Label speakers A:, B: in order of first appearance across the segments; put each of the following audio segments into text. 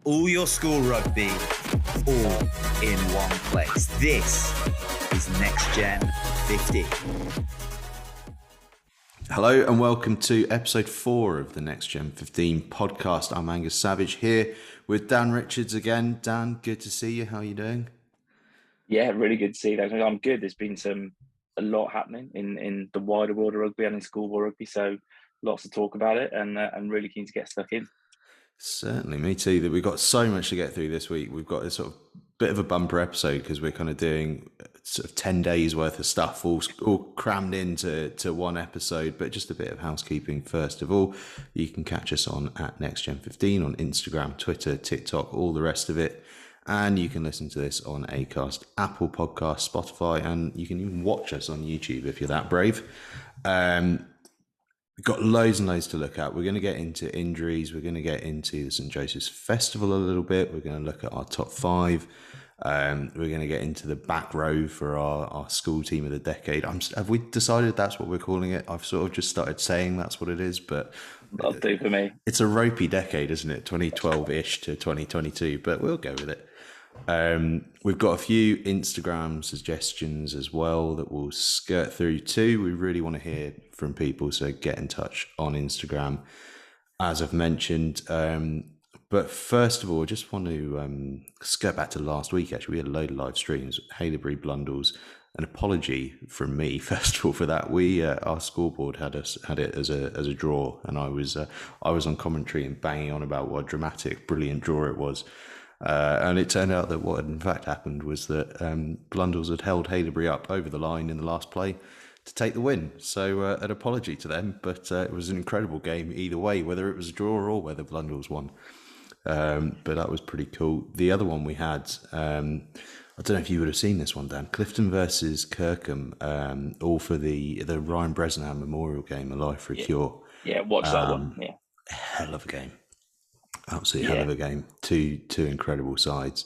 A: all your school rugby, all in one place. This is NextGen15.
B: Hello and welcome to episode 4 of the NextGen15 podcast. I'm Angus Savage here with Dan Richards again. Dan, good to see you. How are you doing?
C: Yeah, really good to see you. I'm good. There's been a lot happening in the wider world of rugby and in schoolboy rugby, so lots to talk about it, and I'm really keen to get stuck in.
B: Certainly, me too. That we've got so much to get through this week. We've got a sort of bit of a bumper episode because we're kind of doing sort of 10 days worth of stuff all crammed into one episode. But just a bit of housekeeping first of all. You can catch us on at NextGen15 on Instagram, Twitter, TikTok, all the rest of it. And you can listen to this on Acast, Apple Podcasts, Spotify, and you can even watch us on YouTube if you're that brave. We've got loads and loads to look at. We're going to get into injuries. We're going to get into the St. Joseph's Festival a little bit. We're going to look at our top 5. We're going to get into the back row for our school team of the decade. Have we decided that's what we're calling it? I've sort of just started saying that's what it is, but
C: that'll do for me.
B: It's a ropey decade, isn't it? 2012-ish to 2022, but we'll go with it. We've got a few Instagram suggestions as well that we'll skirt through too. We really want to hear from people, so get in touch on Instagram, as I've mentioned. But first of all, I just want to skirt back to last week. Actually, we had a load of live streams. Haileybury Blundells. An apology from me, first of all, for that. Our scoreboard had it as a draw, and I was on commentary and banging on about what a dramatic, brilliant draw it was. And it turned out that what had in fact happened was that Blundells had held Haileybury up over the line in the last play to take the win. So an apology to them, but it was an incredible game either way, whether it was a draw or whether Blundells won. But that was pretty cool. The other one we had, I don't know if you would have seen this one, Dan. Clifton versus Kirkham, all for the Ryan Bresnahan Memorial Game, A Life for a Cure.
C: Yeah, watch that one. Yeah,
B: hell of a game. Absolutely hell of a game. Two incredible sides.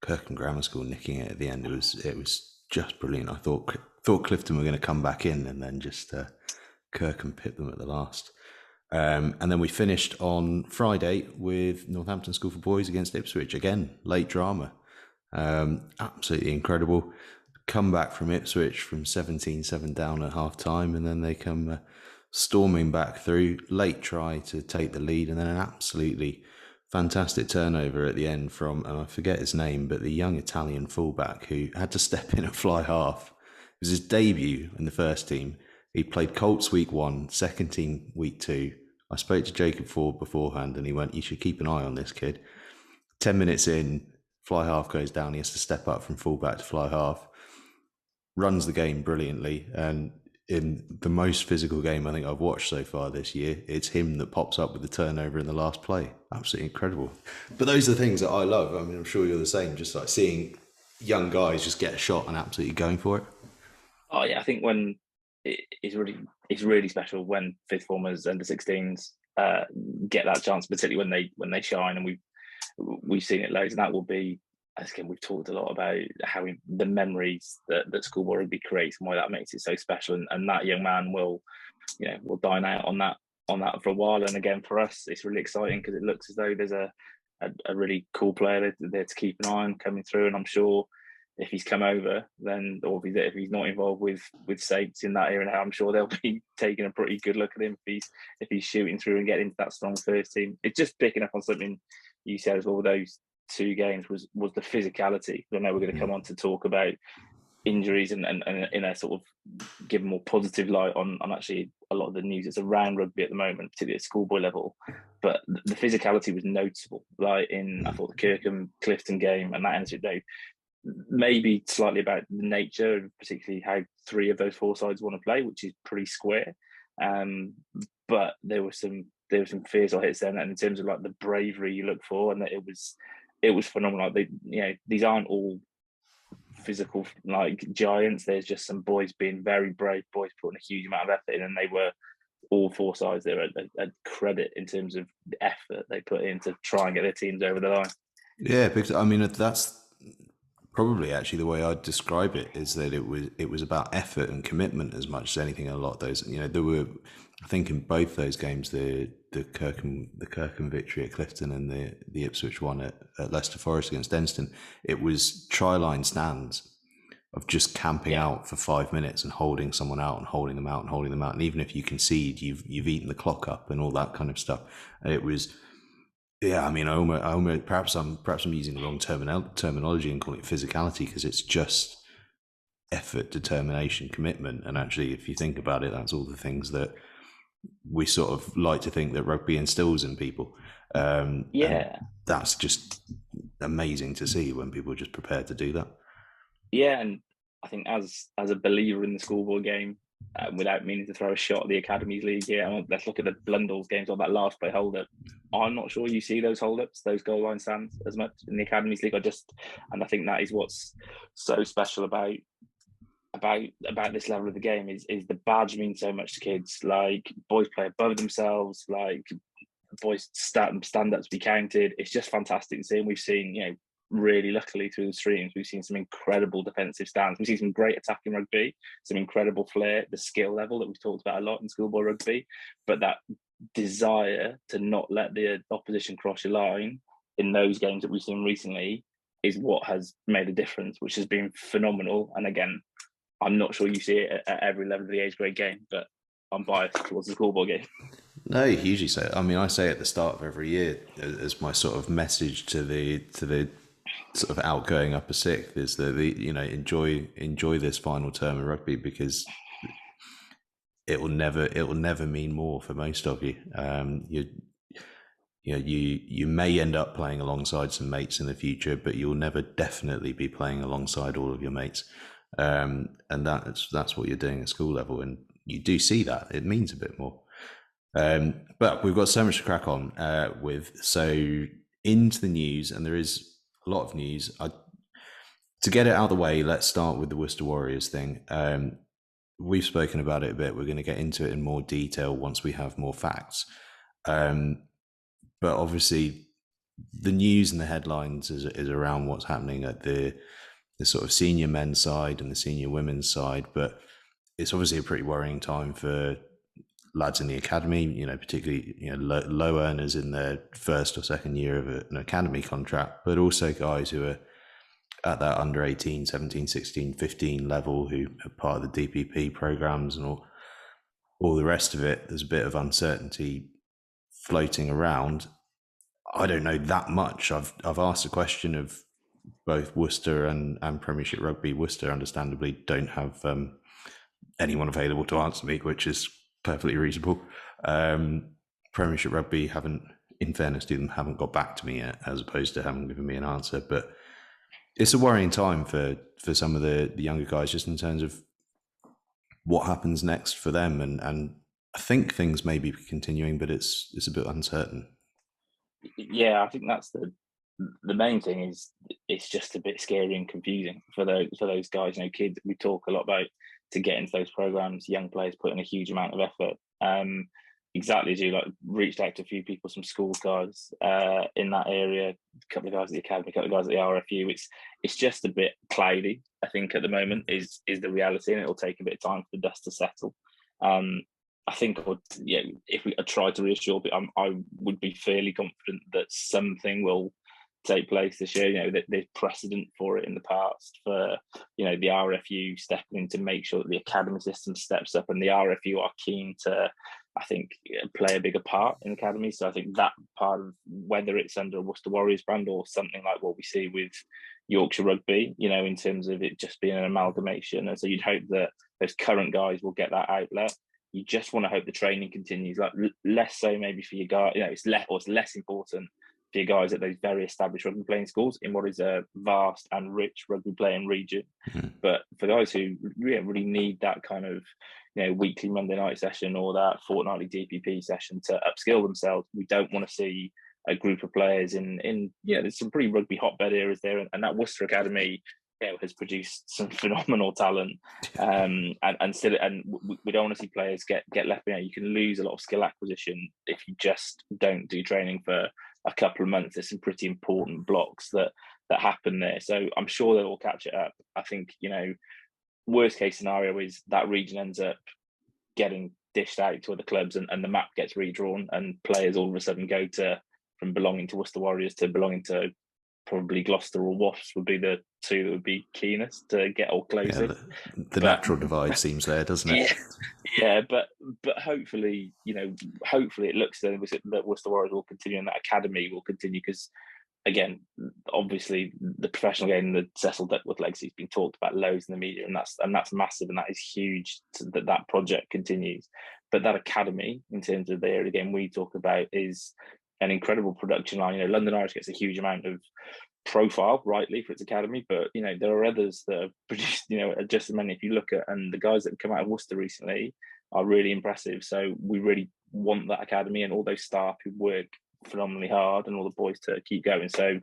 B: Kirkham Grammar School nicking it at the end. It was just brilliant. I thought Clifton were going to come back in, and then just Kirkham pipped them at the last. And then we finished on Friday with Northampton School for Boys against Ipswich. Again, late drama. Absolutely incredible. Come back from Ipswich from 17-7 down at half time, and then they come storming back through. Late try to take the lead, and then an absolutely fantastic turnover at the end from, and I forget his name, but the young Italian fullback who had to step in at fly half. It was his debut in the first team. He played Colts week 1, second team week 2. I spoke to Jacob Ford beforehand, and he went, "You should keep an eye on this kid." 10 minutes in, fly half goes down. He has to step up from fullback to fly half. Runs the game brilliantly, and in the most physical game I think I've watched so far this year, it's him that pops up with the turnover in the last play. Absolutely incredible. But those are the things that I love. I mean, I'm sure you're the same, just like seeing young guys just get a shot and absolutely going for it.
C: Oh yeah, I think when it's really special when fifth formers, under 16s get that chance, particularly when they shine, and we've seen it loads, and that will be, again, we've talked a lot about how the memories that schoolboy rugby creates and why that makes it so special, and that young man will dine out on that for a while. And again, for us, it's really exciting because it looks as though there's a really cool player there to keep an eye on coming through. And I'm sure if he's come over, then, or if he's not involved with Saints in that area now, I'm sure they'll be taking a pretty good look at him if he's shooting through and getting into that strong first team. It's just picking up on something you said as well. Those 2 games was the physicality. I know we're going to come on to talk about injuries and in a sort of give a more positive light on actually a lot of the news that's around rugby at the moment, particularly at schoolboy level. But the physicality was noticeable. Like I thought the Kirkham Clifton game, and that ended up maybe slightly about the nature, particularly how 3 of those 4 sides want to play, which is pretty square. But there were some fears or hits then, and in terms of like the bravery you look for, and that it was phenomenal. Like these aren't all physical like giants. There's just some boys being very brave, boys putting a huge amount of effort in, and they were all 4 sides. They were a credit in terms of the effort they put in to try and get their teams over the line.
B: Yeah, because I mean that's probably actually the way I'd describe it, is that it was about effort and commitment as much as anything. A lot of those, there were I think in both those games, the Kirkham victory at Clifton and the Ipswich one at Leicester Forest against Denstone, it was try-line stands of just camping out for 5 minutes and holding someone out and holding them out and holding them out. And even if you concede, you've eaten the clock up and all that kind of stuff. And it was, yeah, I mean, I almost perhaps I'm using the wrong terminology and calling it physicality, because it's just effort, determination, commitment. And actually, if you think about it, that's all the things that we sort of like to think that rugby instills in people. And that's just amazing to see when people are just prepared to do that.
C: Yeah, and I think as a believer in the schoolboy game, without meaning to throw a shot at the Academies League here, let's look at the Blundell's games or that last play hold-up. I'm not sure you see those hold-ups, those goal line stands as much in the Academies League. And I think that is what's so special about this level of the game is the badge means so much to kids. Like, boys play above themselves, like boys stand up to be counted. It's just fantastic to see. And we've seen, really luckily through the streams, we've seen some incredible defensive stands. We've seen some great attacking rugby, some incredible flair, the skill level that we've talked about a lot in schoolboy rugby, but that desire to not let the opposition cross your line in those games that we've seen recently is what has made a difference, which has been phenomenal. And again, I'm not sure you see it at every level of the age grade game, but I'm biased towards the schoolboy game.
B: No, hugely so. I mean, I say at the start of every year as my sort of message to the sort of outgoing upper sixth is that enjoy this final term of rugby, because it will never mean more for most of you. You may end up playing alongside some mates in the future, but you'll never definitely be playing alongside all of your mates. And that's what you're doing at school level, and you do see that it means a bit more. But we've got so much to crack on with. So into the news, and there is a lot of news. To get it out of the way, let's start with the Worcester Warriors thing. We've spoken about it a bit. We're going to get into it in more detail once we have more facts. But obviously, the news and the headlines is around what's happening at the sort of senior men's side and the senior women's side. But it's obviously a pretty worrying time for lads in the academy, particularly low earners in their first or second year of an academy contract, but also guys who are at that under 18, 17, 16, 15 level who are part of the DPP programs and all the rest of it. There's a bit of uncertainty floating around. I don't know that much. I've asked a question of both Worcester and Premiership Rugby. Worcester, understandably, don't have anyone available to answer me, which is perfectly reasonable. Premiership Rugby haven't, in fairness to them, haven't got back to me yet, as opposed to having given me an answer. But it's a worrying time for some of the younger guys, just in terms of what happens next for them. And I think things may be continuing, but it's a bit uncertain.
C: Yeah, I think that's the main thing. Is it's just a bit scary and confusing for those guys. Kids. We talk a lot about to get into those programs. Young players put in a huge amount of effort. Exactly as you reached out to a few people, some school guys in that area, a couple of guys at the academy, a couple of guys at the RFU. It's just a bit cloudy, I think, at the moment is the reality, and it'll take a bit of time for the dust to settle. I think if we tried to reassure people, I would be fairly confident that something will take place this year. There's precedent for it in the past for the RFU stepping in to make sure that the academy system steps up, and the RFU are keen to, I think, play a bigger part in the academy. So I think that part of, whether it's under a Worcester Warriors brand or something like what we see with Yorkshire Rugby, in terms of it just being an amalgamation. And so you'd hope that those current guys will get that outlet. You just want to hope the training continues, less so maybe for your guys. It's less important for your guys at those very established rugby playing schools in what is a vast and rich rugby playing region. Mm-hmm. But for guys who really need that kind of weekly Monday night session or that fortnightly DPP session to upskill themselves, we don't want to see a group of players in there's some pretty rugby hotbed areas there, and that Worcester Academy has produced some phenomenal talent, and we don't want to see players get left behind. You can lose a lot of skill acquisition if you just don't do training for a couple of months. There's some pretty important blocks that happen there, so I'm sure they'll all catch it up. I think worst case scenario is that region ends up getting dished out to other clubs, and the map gets redrawn, and players all of a sudden go from belonging to Worcester Warriors to belonging to probably Gloucester or Wasps would be the two that would be keenest to get all closer.
B: The natural divide seems there, doesn't it?
C: Yeah, but hopefully, hopefully it looks that Worcester Warriors will continue and that academy will continue, because again, obviously the professional game, the Cecil Duckworth legacy has been talked about loads in the media, and that's massive, and that is huge that project continues. But that academy, in terms of the area game we talk about, is an incredible production line. London Irish gets a huge amount of profile, rightly, for its academy, but there are others that have produced just as many. If you look at, and the guys that have come out of Worcester recently are really impressive. So we really want that academy and all those staff who work phenomenally hard and all the boys to keep going. So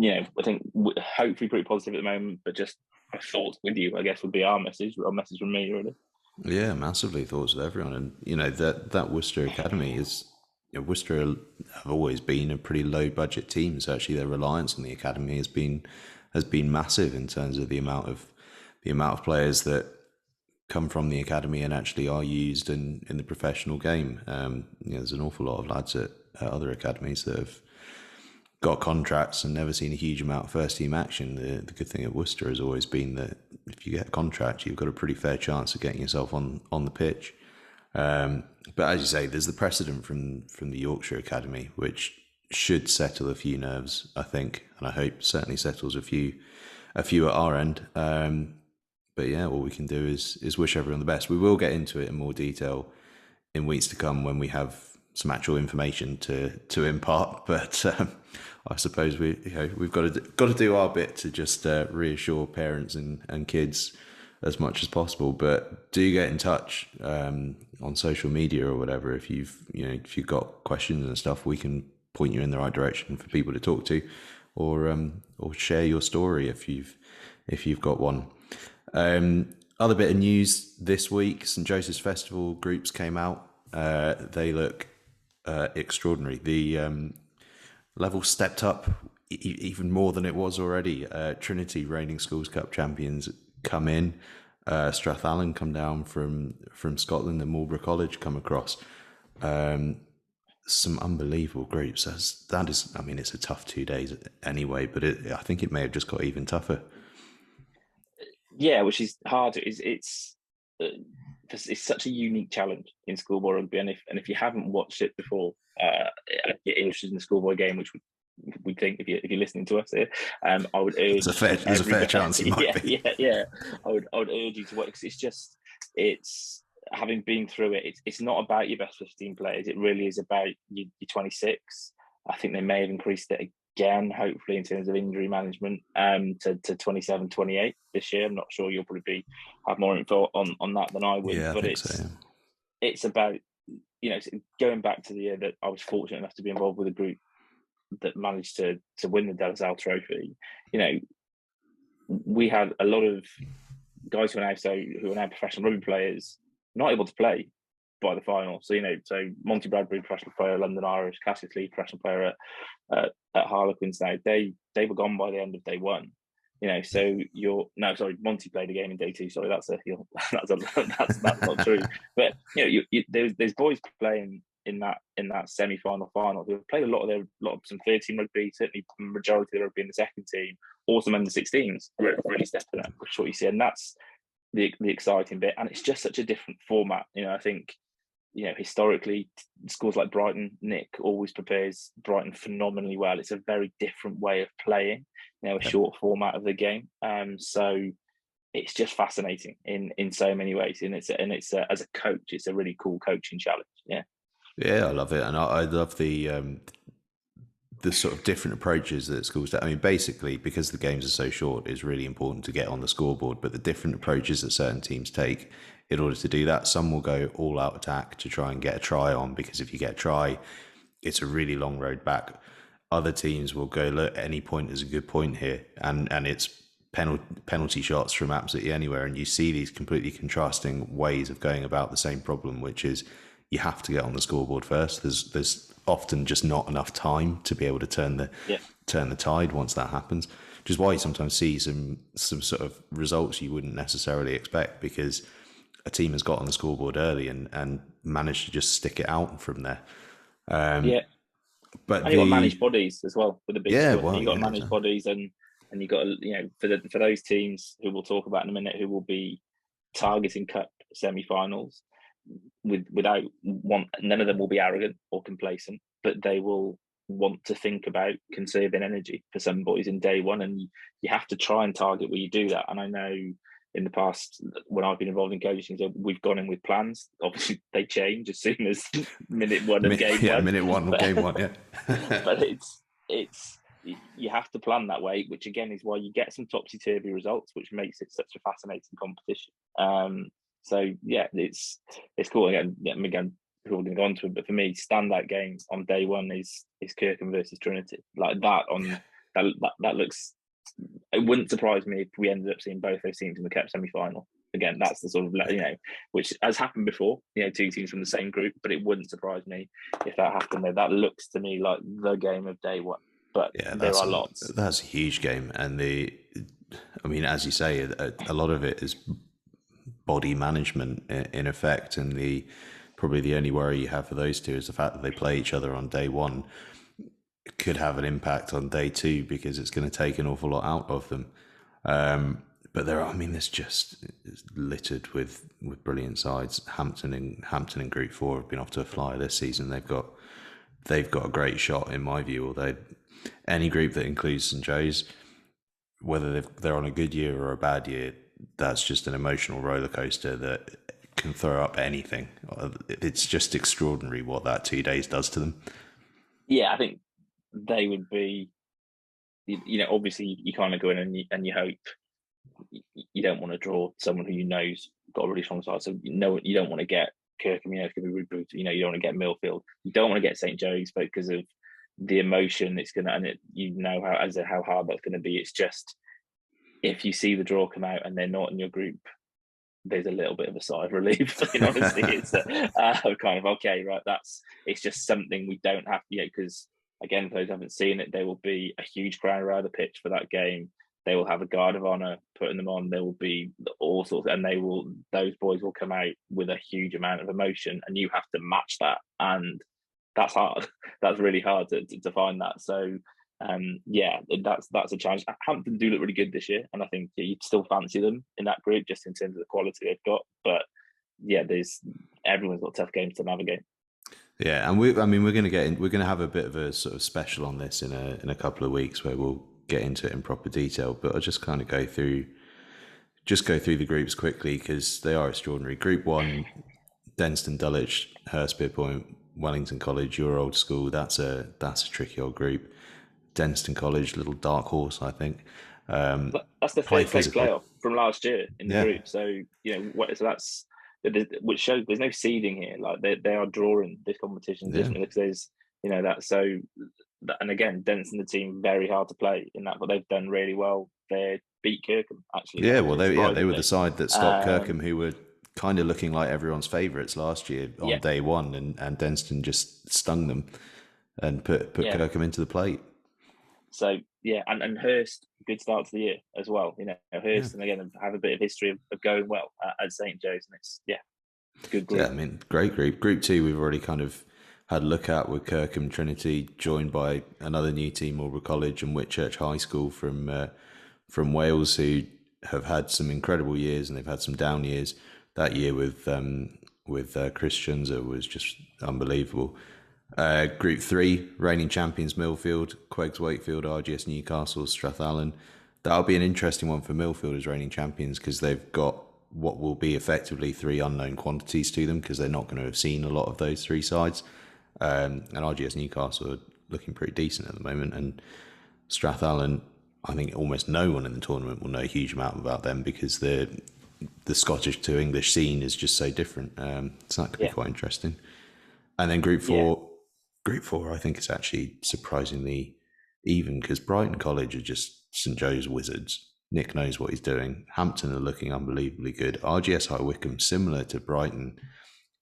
C: I think hopefully pretty positive at the moment, but just a thought with you, I guess, would be our message from me, really.
B: Yeah, massively thoughts with everyone. And that Worcester academy is, Worcester have always been a pretty low budget team, so actually their reliance on the academy has been massive in terms of the amount of players that come from the academy and actually are used in the professional game. There's an awful lot of lads at other academies that have got contracts and never seen a huge amount of first team action. The good thing at Worcester has always been that if you get a contract, you've got a pretty fair chance of getting yourself on the pitch. But as you say, there's the precedent from the Yorkshire Academy, which should settle a few nerves, I think, and I hope certainly settles a few at our end. But yeah, all we can do is wish everyone the best. We will get into it in more detail in weeks to come when we have some actual information to impart. But I suppose we've got to do our bit to just reassure parents and kids as much as possible. But do get in touch on social media or whatever if you've got questions and stuff. We can point you in the right direction for people to talk to, or share your story if you've got one. Other bit of news this week: St Joseph's Festival groups came out. They look extraordinary. The level stepped up even more than it was already. Trinity, reigning Schools Cup champions, come in. Strathallan come down from Scotland, and Marlborough College come across. Some unbelievable groups. That is, I mean, it's a tough 2 days anyway, but I think it may have just got even tougher.
C: Yeah, which is hard. It's such a unique challenge in schoolboy rugby, and if you haven't watched it before, get interested in the schoolboy game, which we think if you're listening to us here, I would urge. There's a fair chance you might be. Yeah. I would urge you to watch, because it's having been through it. It's not about your best 15 players. It really is about your 26. I think they may have increased it again, hopefully, in terms of injury management, to 27, 28 this year. I'm not sure. You'll probably have more info on that than I would.
B: Yeah,
C: but it's about going back to the year that I was fortunate enough to be involved with a group that managed to win the Delasal Trophy. We had a lot of guys who are now professional rugby players not able to play by the final. So Monty Bradbury, professional player, London Irish, Cassius Lee, professional player at Harlequins. Now they were gone by the end of day one. So Monty played a game in day two. Sorry, that's not true. But there's boys playing in that semi-final final who have played a lot of some 13 rugby, certainly majority of the rugby in the second team, or some under 16s really stepping up, which is what you see, and that's the exciting bit. And it's just such a different format. I think historically schools like Brighton, Nick always prepares Brighton phenomenally well. It's a very different way of playing, a short format of the game. So it's just fascinating in so many ways, and it's as a coach, it's a really cool coaching challenge.
B: Yeah, I love it, and I love the sort of different approaches that schools do. I mean, basically, because the games are so short, it's really important to get on the scoreboard, but the different approaches that certain teams take in order to do that. Some will go all out attack to try and get a try on, because if you get a try, it's a really long road back. Other teams will go, look, any point is a good point here, and it's penalty shots from absolutely anywhere. And you see these completely contrasting ways of going about the same problem, which is you have to get on the scoreboard first. There's often just not enough time to be able to turn the tide once that happens, which is why you sometimes see some sort of results you wouldn't necessarily expect, because a team has got on the scoreboard early and managed to just stick it out from there. But
C: and you got managed bodies as well with the big squad.
B: Well,
C: you got managed bodies, and you got, for those teams who we'll talk about in a minute, who will be targeting cup semi-finals, without none of them will be arrogant or complacent, but they will want to think about conserving energy for some boys in day one, and you have to try and target where you do that. And I know in the past, when I've been involved in coaching, so we've gone in with plans. Obviously, they change as soon as minute one of game one.
B: Minute one of game one, yeah.
C: But it's you have to plan that way, which again is why you get some topsy-turvy results, which makes it such a fascinating competition. So yeah, it's cool. Again, we're all going to go on to it, but for me, standout games on day one is Kirkham versus Trinity. Like that that looks. It wouldn't surprise me if we ended up seeing both those teams in the cup semi-final. Again, that's the sort of, which has happened before, two teams from the same group, but it wouldn't surprise me if that happened. That looks to me like the game of day one. But there are lots.
B: That's a huge game. And as you say, a lot of it is body management in effect. And probably the only worry you have for those two is the fact that they play each other on day one. Could have an impact on day two because it's going to take an awful lot out of them. But it's littered with brilliant sides. Hampton in Group 4 have been off to a flyer this season. They've got a great shot in my view. Although any group that includes St Joe's, whether they're on a good year or a bad year, that's just an emotional roller coaster that can throw up anything. It's just extraordinary what that 2 days does to them.
C: Yeah, I think they would be, obviously you kind of go in and you hope you don't want to draw someone who know's got a really strong side. So you don't want to get Kirkham, it's going to be really brutal. You don't want to get Millfield. You don't want to get St Joe's because of the emotion it's going to, and how hard that's going to be. It's just, if you see the draw come out and they're not in your group, there's a little bit of a sigh of relief. Honestly, it's kind of okay, right? It's just something we don't have, because again, for those who haven't seen it, there will be a huge crowd around the pitch for that game. They will have a guard of honour putting them on. There will be all sorts, and those boys will come out with a huge amount of emotion, and you have to match that, and that's hard. That's really hard to find that. So, that's a challenge. Hampton do look really good this year, and I think you'd still fancy them in that group just in terms of the quality they've got. But everyone's got tough games to navigate.
B: Yeah, and we're going to have a bit of a sort of special on this in a couple of weeks where we'll get into it in proper detail. But I'll just kind of go through the groups quickly because they are extraordinary. Group 1, Denstone, Dulwich, Hurstpierpoint, Wellington College, your old school. That's a tricky old group. Denstone College, little dark horse, I think.
C: That's the third place playoff from last year in the group. So so that's. Which shows there's no seeding here. Like they are drawing this competition differently because there's that. So and again, Denstone, the team, very hard to play in that, but they've done really well. They beat Kirkham actually.
B: Yeah, well, they were the side that stopped Kirkham, who were kind of looking like everyone's favourites last year on day one, and Denstone just stung them and put Kirkham into the plate.
C: So and Hurst, good start to the year as well. Hurst and again have a bit of history of going well at St Joe's, and it's good group.
B: Yeah, great group. Group 2 we've already kind of had a look at with Kirkham, Trinity, joined by another new team, Marlborough College and Whitchurch High School from Wales, who have had some incredible years and they've had some down years. That year with Christians, it was just unbelievable. Group 3, reigning champions Millfield, Queggs Wakefield, RGS Newcastle, Strathallan. That'll be an interesting one for Millfield as reigning champions because they've got what will be effectively 3 unknown quantities to them because they're not going to have seen a lot of those 3 sides. And RGS Newcastle are looking pretty decent at the moment. And Strathallan, I think almost no one in the tournament will know a huge amount about them because the Scottish to English scene is just so different. So that could be quite interesting. And then Group 4, I think is actually surprisingly even because Brighton College are just St Joe's wizards. Nick knows what he's doing. Hampton are looking unbelievably good. RGS High Wycombe, similar to Brighton,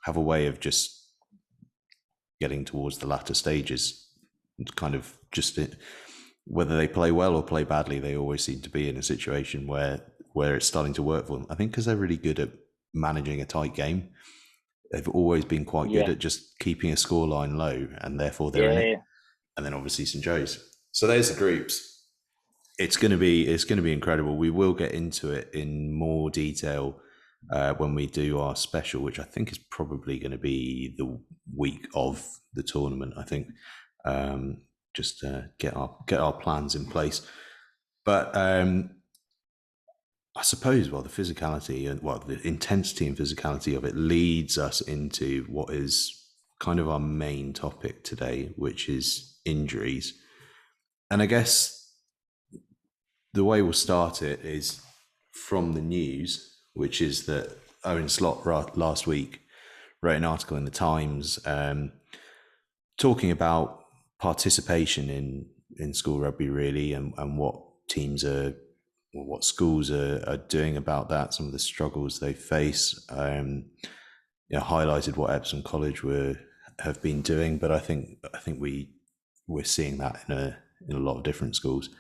B: have a way of just getting towards the latter stages. Kind of just whether they play well or play badly, they always seem to be in a situation where it's starting to work for them. I think because they're really good at managing a tight game. they've always been quite good
C: Yeah.
B: at just keeping a scoreline low, and therefore they're in
C: Yeah.
B: it. And then obviously St Joe's. So there's the groups. It's going to be incredible. We will get into it in more detail when we do our special, which I think is probably going to be the week of the tournament. I think just get our plans in place. But I suppose, the physicality and the intensity and physicality of it leads us into what is kind of our main topic today, which is injuries. And I guess the way we'll start it is from the news, which is that Owen Slot last week wrote an article in the Times talking about participation in school rugby, really, and what teams are, or what schools are doing about that, some of the struggles they face. Highlighted what Epsom College have been doing, but I think we're seeing that in a lot of different schools.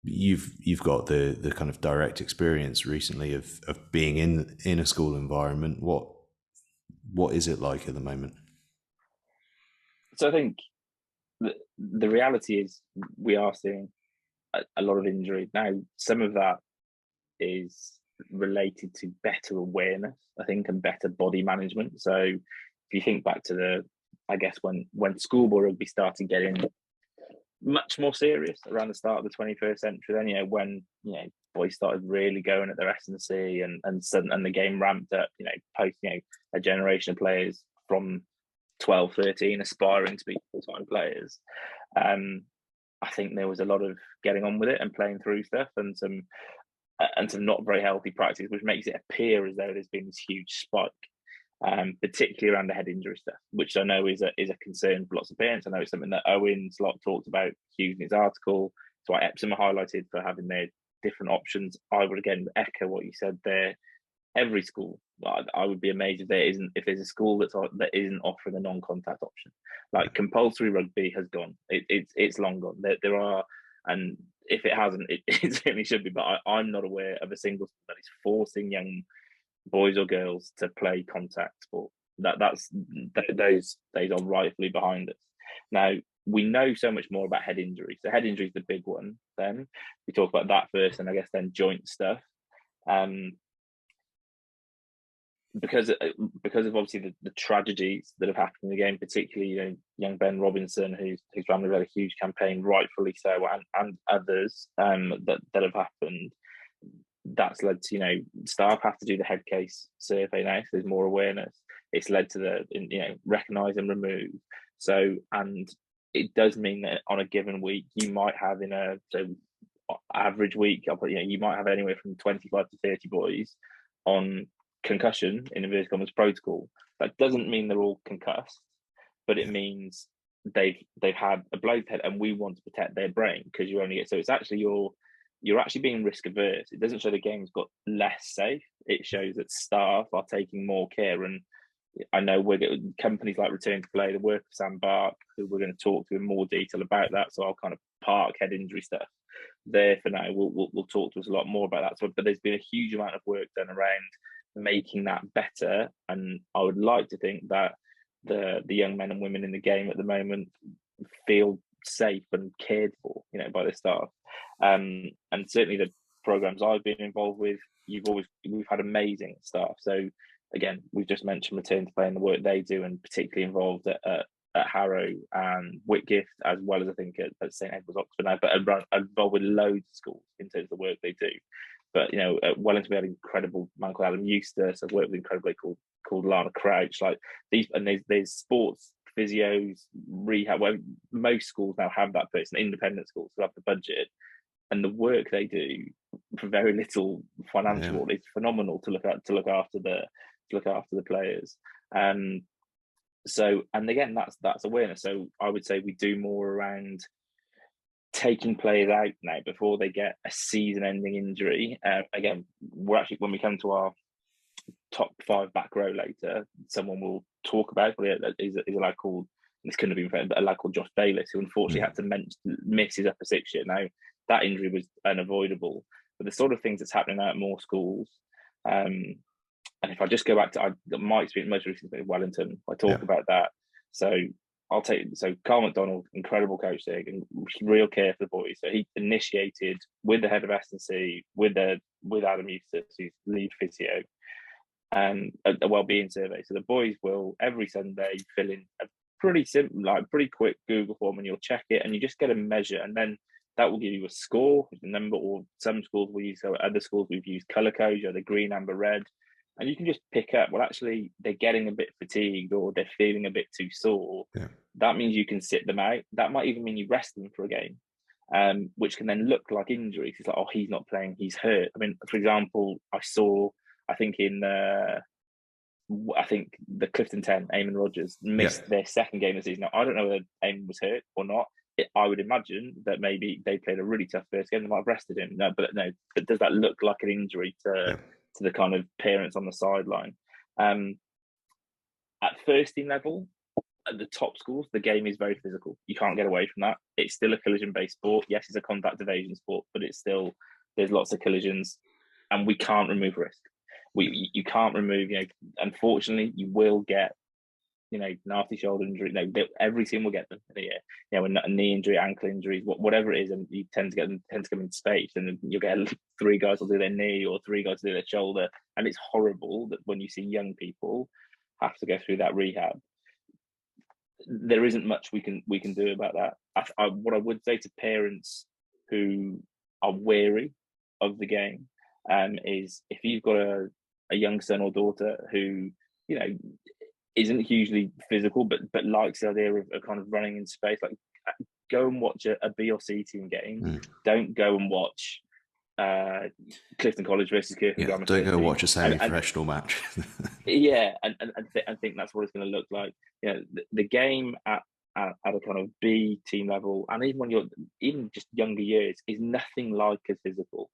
B: You've got the kind of direct experience recently of being in a school environment. What is it like at the moment?
C: So I think the reality is we are seeing a lot of injury now. Some of that is related to better awareness, I think, and better body management. So if you think back to when schoolboy rugby started getting much more serious around the start of the 21st century, then when boys started really going at their S&C and the game ramped up, post a generation of players from 12, 13 aspiring to be full-time players. I think there was a lot of getting on with it and playing through stuff and some not very healthy practice, which makes it appear as though there's been this huge spike, particularly around the head injury stuff, which I know is a concern for lots of parents. I know it's something that Owen Slot talked about huge in his article. It's why Epsom are highlighted for having their different options. I would again echo what you said there. Every school, I would be amazed if there's a school that isn't offering a non-contact option. Like compulsory rugby has gone. It's long gone. There are, and if it hasn't, it certainly should be. But I'm not aware of a single school that is forcing young boys or girls to play contact sport. Those are rightfully behind us. Now we know so much more about head injuries. So head injury is the big one. Then we talk about that first, and I guess then joint stuff. Because of obviously the tragedies that have happened in the game, particularly young Ben Robinson, whose family had a huge campaign, rightfully so, and others that have happened. That's led to staff have to do the head case survey now, so there's more awareness. It's led to the recognise and remove. So, and it does mean that on a given week you might have average week, you might have anywhere from 25 to 30 boys on concussion in inverted commas protocol. That doesn't mean they're all concussed, but it means they've had a blow to the head, and we want to protect their brain, because it's actually you're actually being risk averse. It doesn't show the game's got less safe. It shows that staff are taking more care. And I know companies like Return to Play, the work of Sam Bark, who we're going to talk to in more detail about that. So I'll kind of park head injury stuff there for now. We'll talk to us a lot more about that. So, but there's been a huge amount of work done around making that better, and I would like to think that the young men and women in the game at the moment feel safe and cared for, by the staff. And certainly the programs I've been involved with, we've had amazing staff. So again, we've just mentioned Return to Play and the work they do, and particularly involved at Harrow and Whitgift, as well as I think at St Edward's Oxford now, but involved with loads of schools in terms of the work they do. But at Wellington we had an incredible man called Adam Eustace. I've worked with incredibly called Lana Crouch. Like these, and there's sports physios, rehab. Where most schools now have that person. Independent schools who have the budget, and the work they do for very little financial is phenomenal to look after the players. So, and again, that's awareness. So I would say we do more around taking players out now before they get a season-ending injury. Again, we're actually, when we come to our top 5 back row later, someone will talk about is a lad called, this couldn't have been fair, but a lad called Josh Bayliss, who unfortunately had to miss his upper 6 year. Now that injury was unavoidable, but the sort of things that's happening now at more schools, And if I just go back to my experience most recently in Wellington, I talk about that. So Carl McDonald, incredible coach there, and real care for the boys. So he initiated with the head of S&C, with Adam Eustace, who's lead physio, a well-being survey. So the boys will every Sunday fill in a pretty simple, pretty quick Google form, and you'll check it, and you just get a measure, and then that will give you a score, a number. Or some schools will use, so other schools we've used colour codes, the green, amber, red, and you can just pick up. Well, actually, they're getting a bit fatigued, or they're feeling a bit too sore. Yeah. That means you can sit them out. That might even mean you rest them for a game, which can then look like injuries. It's like, oh, he's not playing, he's hurt. I mean, for example, I think the Clifton 10, Eamon Rodgers, missed their second game of the season. Now, I don't know whether Eamon was hurt or not. I would imagine that maybe they played a really tough first game. They might have rested him. But does that look like an injury to the kind of parents on the sideline? At first team level, at the top schools, the game is very physical. You can't get away from that. It's still a collision-based sport. Yes, it's a contact evasion sport, but it's still, there's lots of collisions, and we can't remove risk. You can't remove, unfortunately, you will get, nasty shoulder injury. Every team will get them in a year. A knee injury, ankle injuries, whatever it is, and you tend to come in spades, and you'll get 3 guys will do their knee, or 3 guys will do their shoulder, and it's horrible that when you see young people have to go through that rehab. There isn't much we can do about that. What I would say to parents who are wary of the game is, if you've got a young son or daughter who isn't hugely physical but likes the idea of kind of running in space, like, go and watch a B or C team game. Don't go and watch Clifton College versus Kirkham Grammar.
B: Don't go watch a semi-professional match.
C: and think that's what it's going to look like. The game at a kind of B team level, and even when you're just younger years, is nothing like as physical.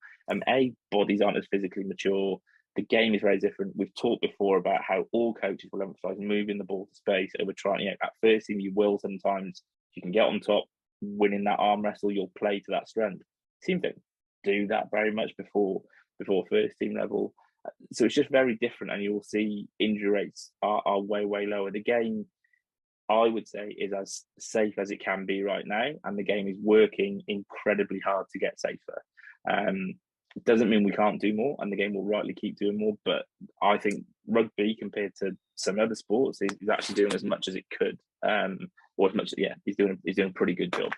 C: Bodies aren't as physically mature. The game is very different. We've talked before about how all coaches will emphasise moving the ball to space over trying. At first team, you will sometimes, if you can get on top, winning that arm wrestle, you'll play to that strength. Teams don't do that very much before first team level. So it's just very different, and you'll see injury rates are way, way lower. The game, I would say, is as safe as it can be right now, and the game is working incredibly hard to get safer. It doesn't mean we can't do more, and the game will rightly keep doing more, but I think rugby, compared to some other sports, is actually doing as much as it could, or as much. He's doing a pretty good job.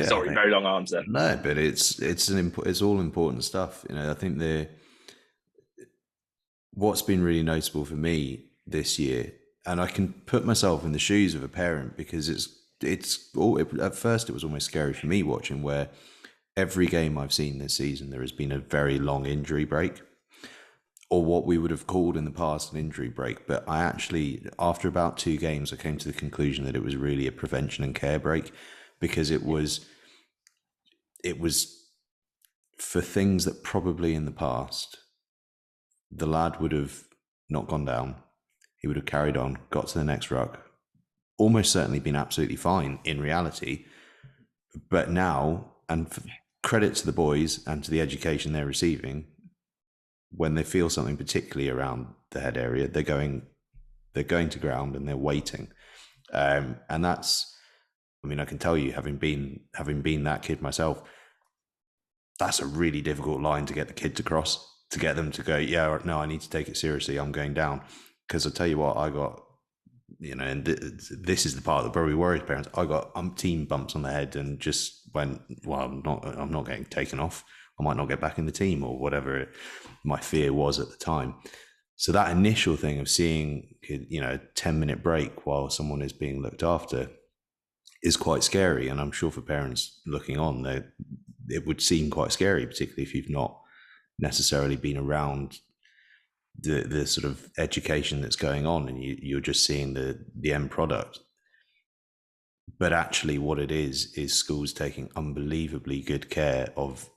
C: Sorry, very long answer.
B: No, but it's all important stuff. I think what's been really noticeable for me this year, and I can put myself in the shoes of a parent, because at first it was almost scary for me watching, where every game I've seen this season, there has been a very long injury break, or what we would have called in the past an injury break. But I actually, after about 2 games, I came to the conclusion that it was really a prevention and care break, because it was for things that probably in the past, the lad would have not gone down. He would have carried on, got to the next ruck, almost certainly been absolutely fine in reality. But now, and credit to the boys and to the education they're receiving, when they feel something particularly around the head area, they're going to ground and they're waiting. And that's, I can tell you, having been that kid myself, that's a really difficult line to get the kid to cross, to get them to go, yeah, no, I need to take it seriously, I'm going down. Because I'll tell you what, I got, and this is the part that probably worries parents, I got umpteen bumps on the head and just went, well, I'm not getting taken off. I might not get back in the team, or whatever my fear was at the time. So that initial thing of seeing, a 10-minute break while someone is being looked after is quite scary. And I'm sure for parents looking on, it would seem quite scary, particularly if you've not necessarily been around the sort of education that's going on, and you're just seeing the end product. But actually what it is schools taking unbelievably good care of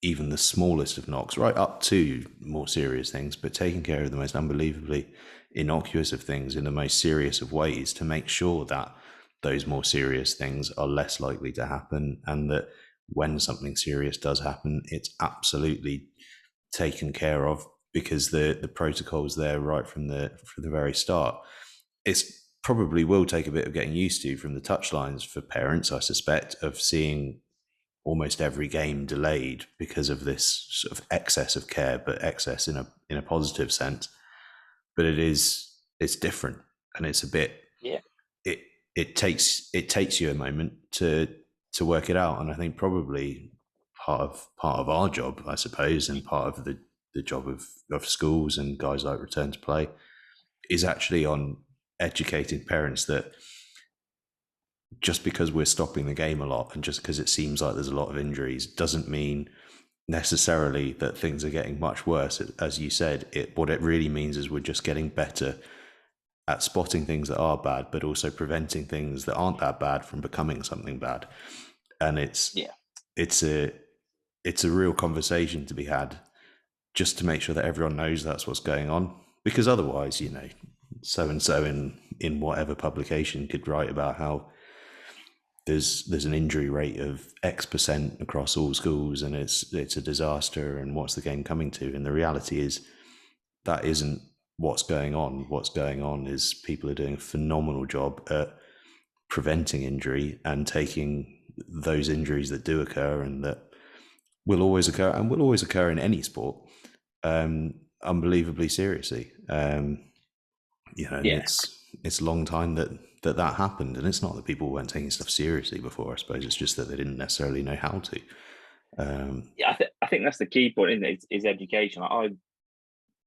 B: even the smallest of knocks, right up to more serious things, but taking care of the most unbelievably innocuous of things in the most serious of ways, to make sure that those more serious things are less likely to happen, and that when something serious does happen, it's absolutely taken care of because the protocol's there right from the very start. It's probably will take a bit of getting used to from the touchlines for parents, I suspect, of seeing almost every game delayed because of this sort of excess of care, but excess in a positive sense. But it's different, and it's a bit it takes you a moment to work it out. And I think probably part of our job, I suppose, and part of the job of schools and guys like Return to Play is actually on educated parents that just because we're stopping the game a lot and just because it seems like there's a lot of injuries doesn't mean necessarily that things are getting much worse. As you said, what it really means is we're just getting better at spotting things that are bad, but also preventing things that aren't that bad from becoming something bad. And it's a real conversation to be had, just to make sure that everyone knows that's what's going on. Because otherwise, so and so in whatever publication could write about how there's an injury rate of X% across all schools and it's a disaster, and what's the game coming to? And the reality is that isn't what's going on. What's going on is people are doing a phenomenal job at preventing injury and taking those injuries that do occur and that will always occur and will always occur in any sport unbelievably seriously. It's a long time that happened, and it's not that people weren't taking stuff seriously before. I suppose it's just that they didn't necessarily know how to.
C: I think that's the key point, isn't it? Is education.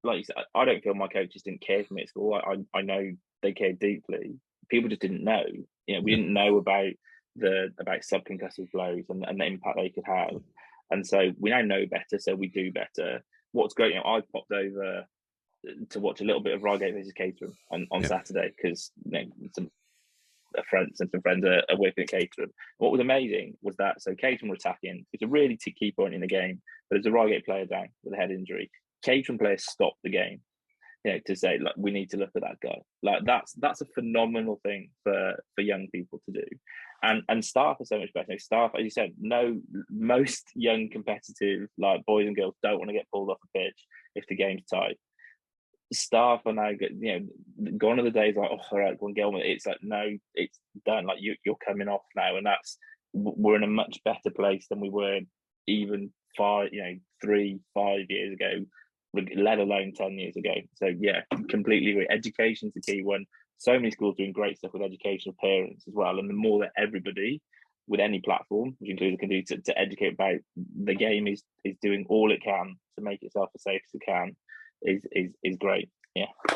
C: Like you said, I don't feel my coaches didn't care for me at school. I know they cared deeply. People just didn't know. We didn't know about subconcussive blows and the impact they could have. And so we now know better, so we do better. What's great, I popped over to watch a little bit of Reigate versus Caterham on Saturday because some friends are working at Caterham. What was amazing was that Caterham were attacking. It's a really key point in the game, but there's a Reigate player down with a head injury. Caterham players stopped the game, to say, like, we need to look at that guy. Like that's a phenomenal thing for young people to do. And staff are so much better. Staff, as you said, most young competitive like boys and girls don't want to get pulled off the pitch if the game's tight. Staff are now, gone are the days like, oh, all right, go and get on with it. It's like, no, it's done. Like you're coming off now, and we're in a much better place than we were even 3-5 years ago, let alone 10 years ago. So yeah, completely agree. Education's the key one. So many schools doing great stuff with education of parents as well. And the more that everybody with any platform, which includes can do to educate about the game is doing all it can to make itself as safe as it can is great.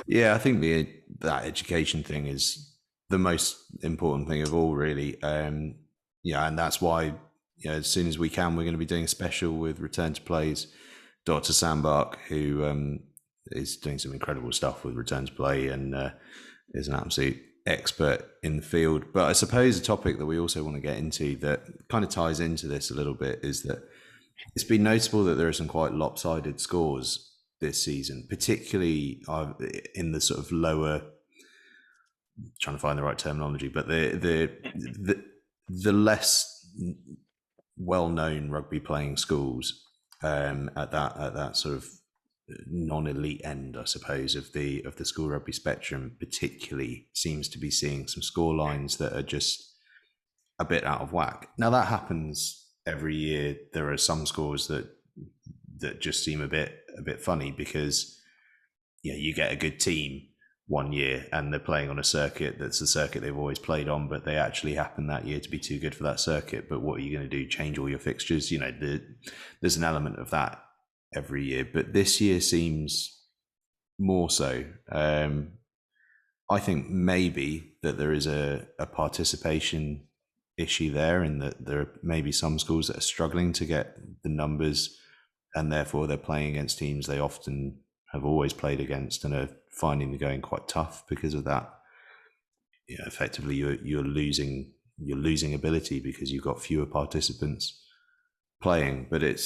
C: Yeah,
B: I think that education thing is the most important thing of all, really. And that's why as soon as we can, we're going to be doing a special with Return to Play's Dr. Sandbach, who is doing some incredible stuff with Return to Play and is an absolute expert in the field. But I suppose a topic that we also want to get into that kind of ties into this a little bit is that it's been noticeable that there are some quite lopsided scores this season, particularly in the sort of lower, trying to find the right terminology, but the less well-known rugby playing schools at that sort of non-elite end, I suppose, of the school rugby spectrum, particularly seems to be seeing some score lines that are just a bit out of whack. Now that happens every year. There are some scores that just seem a bit funny because you get a good team one year and they're playing on a circuit that's the circuit they've always played on, but they actually happen that year to be too good for that circuit. But what are you going to do? Change all your fixtures? There's an element of that every year, but this year seems more so. I think maybe that there is a participation issue there, and that there are maybe some schools that are struggling to get the numbers, and therefore they're playing against teams they often have always played against and are finding the going quite tough because of that. Effectively you're losing ability because you've got fewer participants playing. But it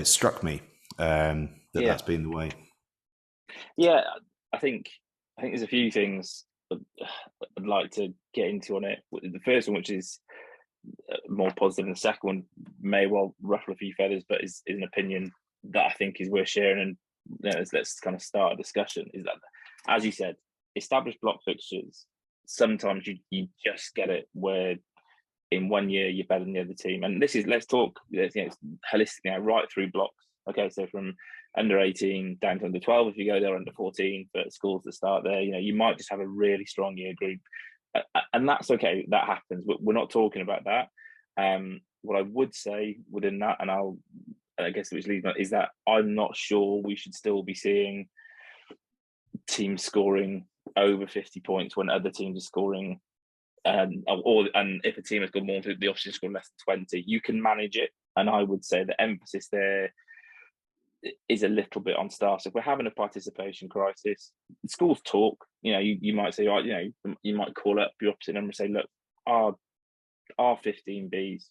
B: struck me that's been the way.
C: Yeah, I think there's a few things I'd like to get into on it. The first one, which is more positive, and the second one may well ruffle a few feathers, but is an opinion that I think is worth sharing and let's kind of start a discussion. Is that, as you said, established block fixtures, sometimes you just get it where in 1 year you're better than the other team. And this is, let's talk holistically right through blocks. Okay, so from under 18 down to under 12, if you go there, under 14 for schools that start there, you might just have a really strong year group, and that's okay. That happens. We're not talking about that. What I would say within that, and I guess which leads is that I'm not sure we should still be seeing teams scoring over 50 points when other teams are scoring, and if a team has got more, the opposition score less than 20. You can manage it, and I would say the emphasis there is a little bit on staff. So if we're having a participation crisis, schools talk. You might say, you might call up your opposite number and say, look, our 15Bs,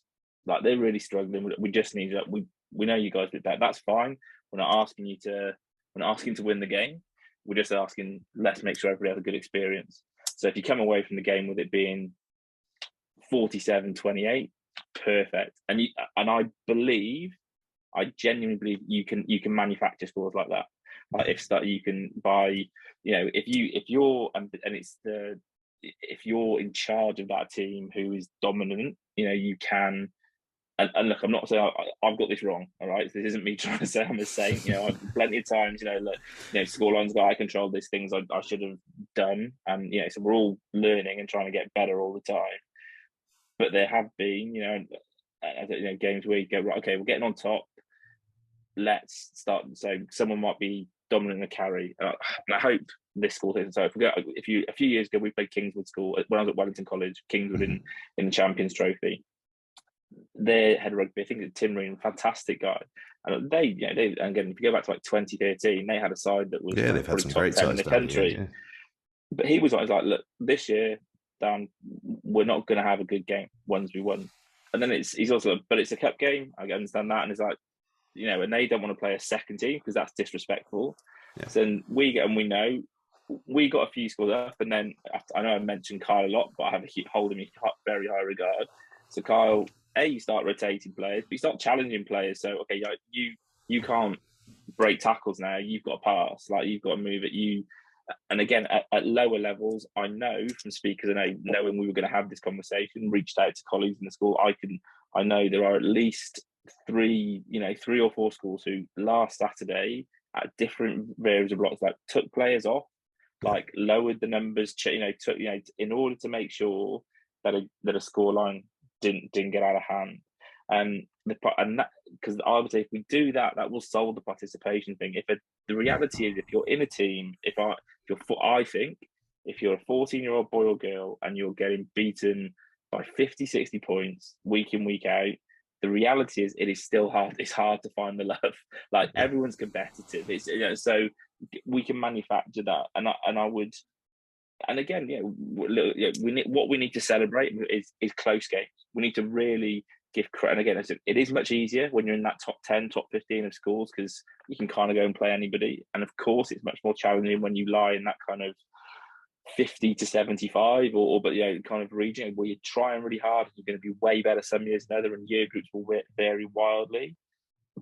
C: like, they're really struggling. We just need that. We know you guys did that. That's fine. We're not asking to win the game. We're just asking, let's make sure everybody has a good experience. So if you come away from the game with it being 47-28, perfect. And I genuinely believe you can manufacture scores like that. Like, you can buy, if you're in charge of that team who is dominant, you can. And look, I'm not saying I've got this wrong. All right, this isn't me trying to say I'm a saint. I've plenty of times, scorelines that I control, these things I should have done, and so we're all learning and trying to get better all the time. But there have been, games where you go, right, okay, we're getting on top. Let's start. So someone might be dominant the carry, and I hope this school takes it. So a few years ago, we played Kingswood School when I was at Wellington College. Kingswood in the Champions Trophy. Their head of rugby, I think it's Tim Reen, fantastic guy. And they again, if you go back to like 2013, they had a side that was
B: they've had some great sides
C: in the country.
B: Yeah.
C: But he was like, look, this year, Dan, we're not going to have a good game once we won. And then he's also, but it's a cup game. I understand that, and it's like, and they don't want to play a second team because that's disrespectful. Yeah. So we got a few scores up, and then I know I mentioned Kyle a lot, but I have hold him in very high regard. So Kyle, you start rotating players, but you start challenging players. So okay, you can't break tackles now. You've got to pass, like, you've got to move it. And again, at lower levels, I know from speakers, and knowing we were going to have this conversation, reached out to colleagues in the school. I know there are at least 3 or 4 schools who last Saturday at different various of blocks, like, took players off, like lowered the numbers, in order to make sure that a scoreline didn't get out of hand. And that, because I would say if we do that, that will solve the participation thing. The reality is, if you're in a team, I think if you're a 14-year-old boy or girl and you're getting beaten by 50, 60 points week in, week out, the reality is it is still hard. It's hard to find the love. Like, everyone's competitive. It's so we can manufacture that, and I would. And again, what we need to celebrate is close games. We need to really give credit. And again, it is much easier when you're in that top 10, top 15 of schools, because you can kind of go and play anybody. And of course, it's much more challenging when you lie in that kind of 50 to 75 but kind of region where you're trying really hard. You're going to be way better some years than other, and year groups will vary wildly.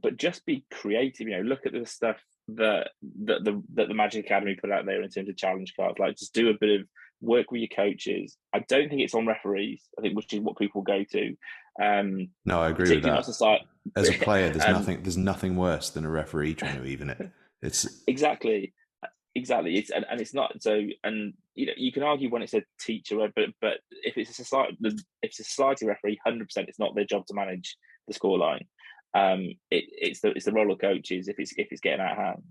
C: But just be creative. Look at the stuff that the Magic Academy put out there in terms of challenge cards. Like, just do a bit of work with your coaches. I don't think it's on referees, I think, which is what people go to.
B: No, I agree with that. As a player, there's nothing worse than a referee trying to even it. It's
C: exactly. It's not so. And you can argue when it's a teacher, but if it's a society referee, 100%, it's not their job to manage the scoreline. It's the role of coaches if it's getting out of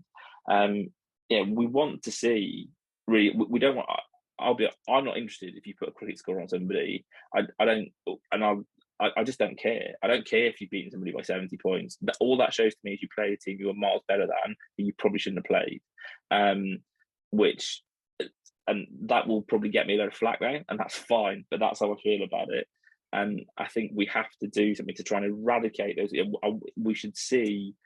C: hand. We want to see, really, we don't want. I'm not interested if you put a cricket score on somebody. I just don't care. I don't care if you've beaten somebody by 70 points. All that shows to me is you play a team you are miles better than, who you probably shouldn't have played. And that will probably get me a lot of flack now, and that's fine. But that's how I feel about it. And I think we have to do something to try and eradicate those. We should see,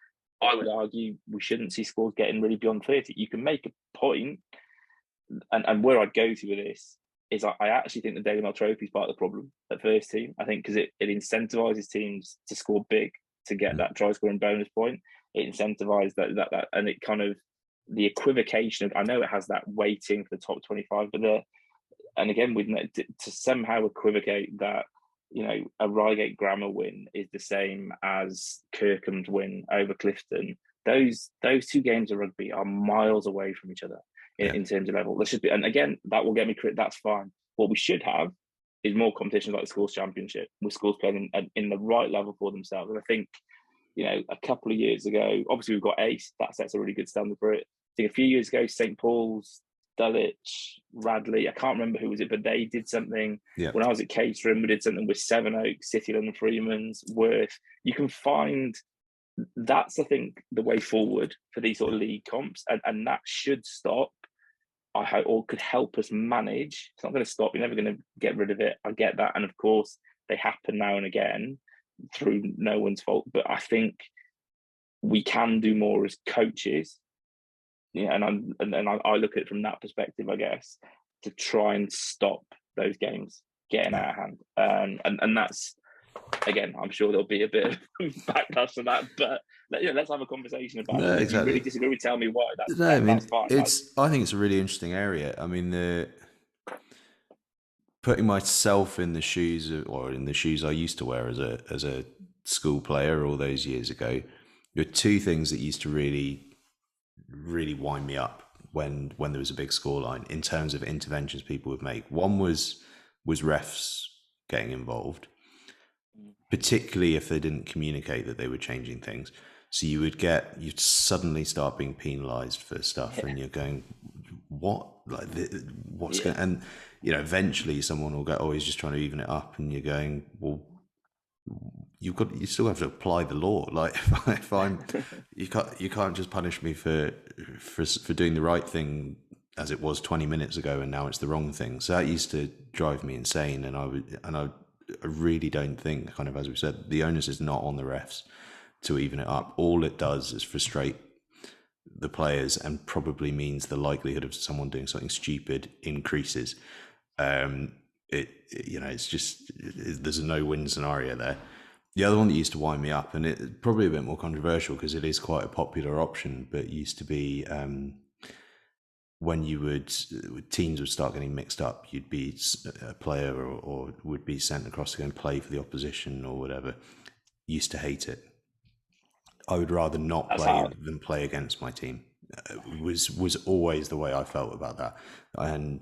C: I would argue, we shouldn't see scores getting really beyond 30. You can make a point, and where I'd go to with this is I actually think the Daily Mail Trophy is part of the problem at first team. I think because it incentivises teams to score big to get that try scoring bonus point. It incentivises that, and it kind of the equivocation of, I know it has that weighting for the top 25, but and again, to somehow equivocate that, a Reigate Grammar win is the same as Kirkham's win over Clifton. Those two games of rugby are miles away from each other in terms of level. There should be, and again, that will get me credit. That's fine. What we should have is more competitions like the schools championship, with schools playing in the right level for themselves. And I think, a couple of years ago, obviously we've got Ace, that sets a really good standard for it. I think a few years ago, St. Paul's, Dulwich, Radley, I can't remember who was it, but they did something.
B: Yeah.
C: When I was at Caterham, we did something with Sevenoaks, City London Freeman's, Worth. You can find, that's, I think, the way forward for these sort of league comps, and that should stop, I hope, or could help us manage. It's not going to stop. You're never going to get rid of it. I get that. And of course, they happen now and again through no one's fault. But I think we can do more as coaches. Yeah, and I look at it from that perspective, I guess, to try and stop those games getting out of hand. And that's, again, I'm sure there'll be a bit of backlash to that, but let's have a conversation about it. If you really disagree, tell me why. That's fine.
B: I think it's a really interesting area. I mean, putting myself in the shoes I used to wear as a school player all those years ago, there were two things that used to really wind me up when there was a big scoreline in terms of interventions people would make. One was refs getting involved, particularly if they didn't communicate that they were changing things. So you'd suddenly start being penalised for stuff, and you're going, what? What's going? And eventually someone will go, oh, he's just trying to even it up, and you're going, well, you still have to apply the law. Like if I'm, you can't just punish me for doing the right thing as it was 20 minutes ago, and now it's the wrong thing. So that used to drive me insane, and I really don't think, kind of as we said, the onus is not on the refs to even it up. All it does is frustrate the players, and probably means the likelihood of someone doing something stupid increases. It's just, there's a no-win scenario there. The other one that used to wind me up, and it's probably a bit more controversial because it is quite a popular option, but it used to be when teams would start getting mixed up, you'd be a player or would be sent across to go and play for the opposition or whatever. Used to hate it. I would rather not play than play against my team. Was always the way I felt about that, and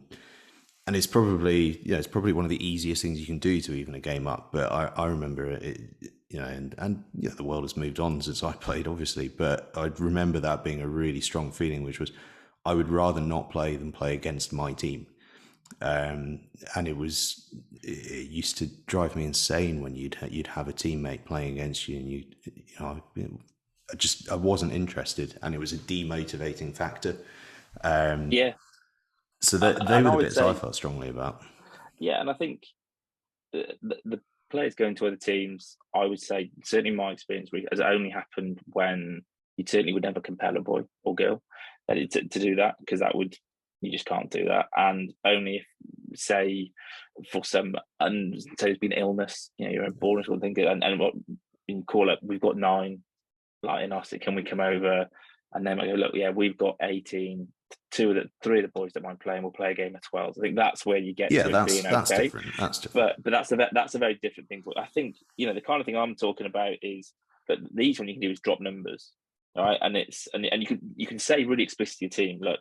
B: it's probably one of the easiest things you can do to even a game up. But I remember it, and the world has moved on since I played, obviously. But I remember that being a really strong feeling, which was I would rather not play than play against my team. And it used to drive me insane when you'd have a teammate playing against you, and I wasn't interested, and it was a demotivating factor. So they were the bits I felt strongly about.
C: Yeah, and I think the players going to other teams, I would say, certainly in my experience, has only happened when you certainly would never compel a boy or girl to do that, because you just can't do that. And only if, say, for say there's been illness, you're born or something, and what you call it, we've got 9, like in us, can we come over? And then I go, look, yeah, we've got 18. 3 of the boys that mind playing will play a game of 12. I think that's where you get to
B: that's
C: being okay.
B: Different. That's different.
C: But that's a very different thing. But I think the kind of thing I'm talking about is that the easy one you can do is drop numbers, all right? And you can say really explicitly to your team, look,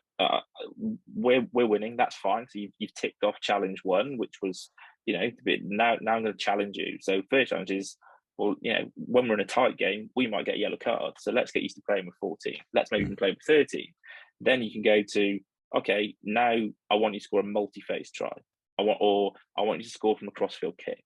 C: we're winning. That's fine. So you've ticked off challenge 1, which was now I'm going to challenge you. So first challenge is, well, when we're in a tight game, we might get a yellow card. So let's get used to playing with 14. Let's maybe even play with 13. Then you can go to, okay, now I want you to score a multi-phase try. I want you to score from a crossfield kick.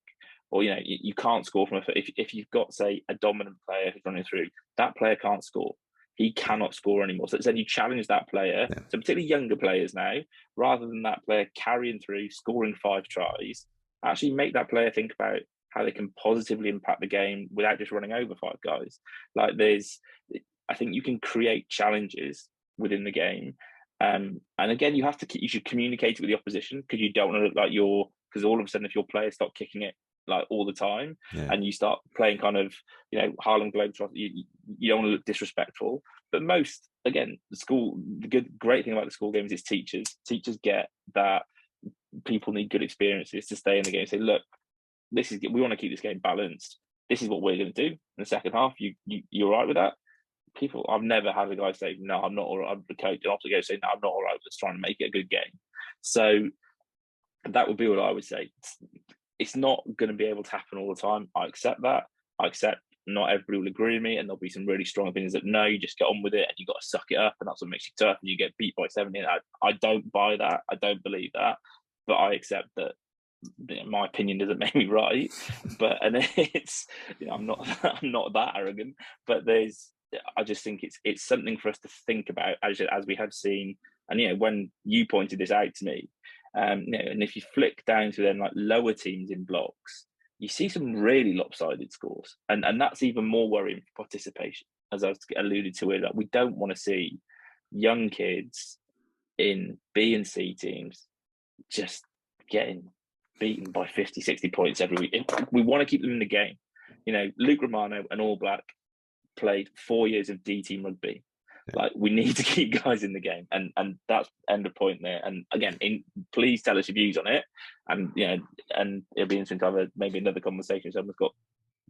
C: Or, you can't score from if you've got, say, a dominant player who's running through, that player can't score. He cannot score anymore. So then you challenge that player, so particularly younger players now, rather than that player carrying through, scoring 5 tries, actually make that player think about how they can positively impact the game without just running over 5 guys. Like I think you can create challenges within the game, and again, you should communicate it with the opposition, because you don't want to look like because all of a sudden, if your players stop kicking it like all the time, and you start playing kind of Harlem Globetrotters, you don't want to look disrespectful. but most, again, the great thing about the school games is teachers get that people need good experiences to stay in the game. Say, look, we want to keep this game balanced. This is what we're going to do in the second half. You're all right with that? I've never had a guy say, no, I'm not all right. The coach opposite go say, no, I'm not all right with trying to make it a good game. So that would be what I would say. It's not going to be able to happen all the time. I accept that. I accept not everybody will agree with me, and there'll be some really strong opinions that no, you just get on with it and you got to suck it up, and that's what makes you tough, and you get beat by 70. I don't buy that. I don't believe that, but I accept that. My opinion doesn't make me right, and it's I'm not that arrogant, but I just think it's something for us to think about as we have seen, and when you pointed this out to me, and if you flick down to then like lower teams in blocks, you see some really lopsided scores, and that's even more worrying for participation, as I was alluded to earlier. We don't want to see young kids in B and C teams just getting beaten by 50, 60 points every week. We want to keep them in the game. Luke Romano, an All Black, played 4 years of D team rugby. Like, we need to keep guys in the game, and that's end of point there. And again, please tell us your views on it, and and it'll be interesting to have maybe another conversation. Someone's got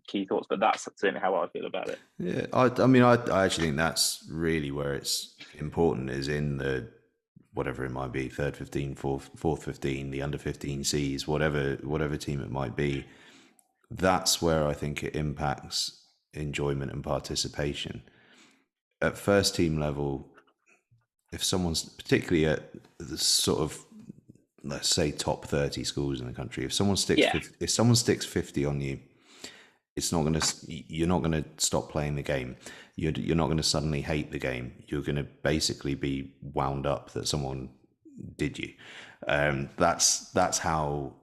C: key thoughts, but that's certainly how I feel about it.
B: Yeah, I actually think that's really where it's important, is in the whatever it might be, third 15, fourth 15, the under 15 Cs, whatever team it might be. That's where I think it impacts enjoyment and participation. At first team level, if someone's, particularly at the sort of, let's say, top 30 schools in the country, if someone sticks 50 on you, you're not going to stop playing the game. You're not going to suddenly hate the game. You're going to basically be wound up that someone did you. That's how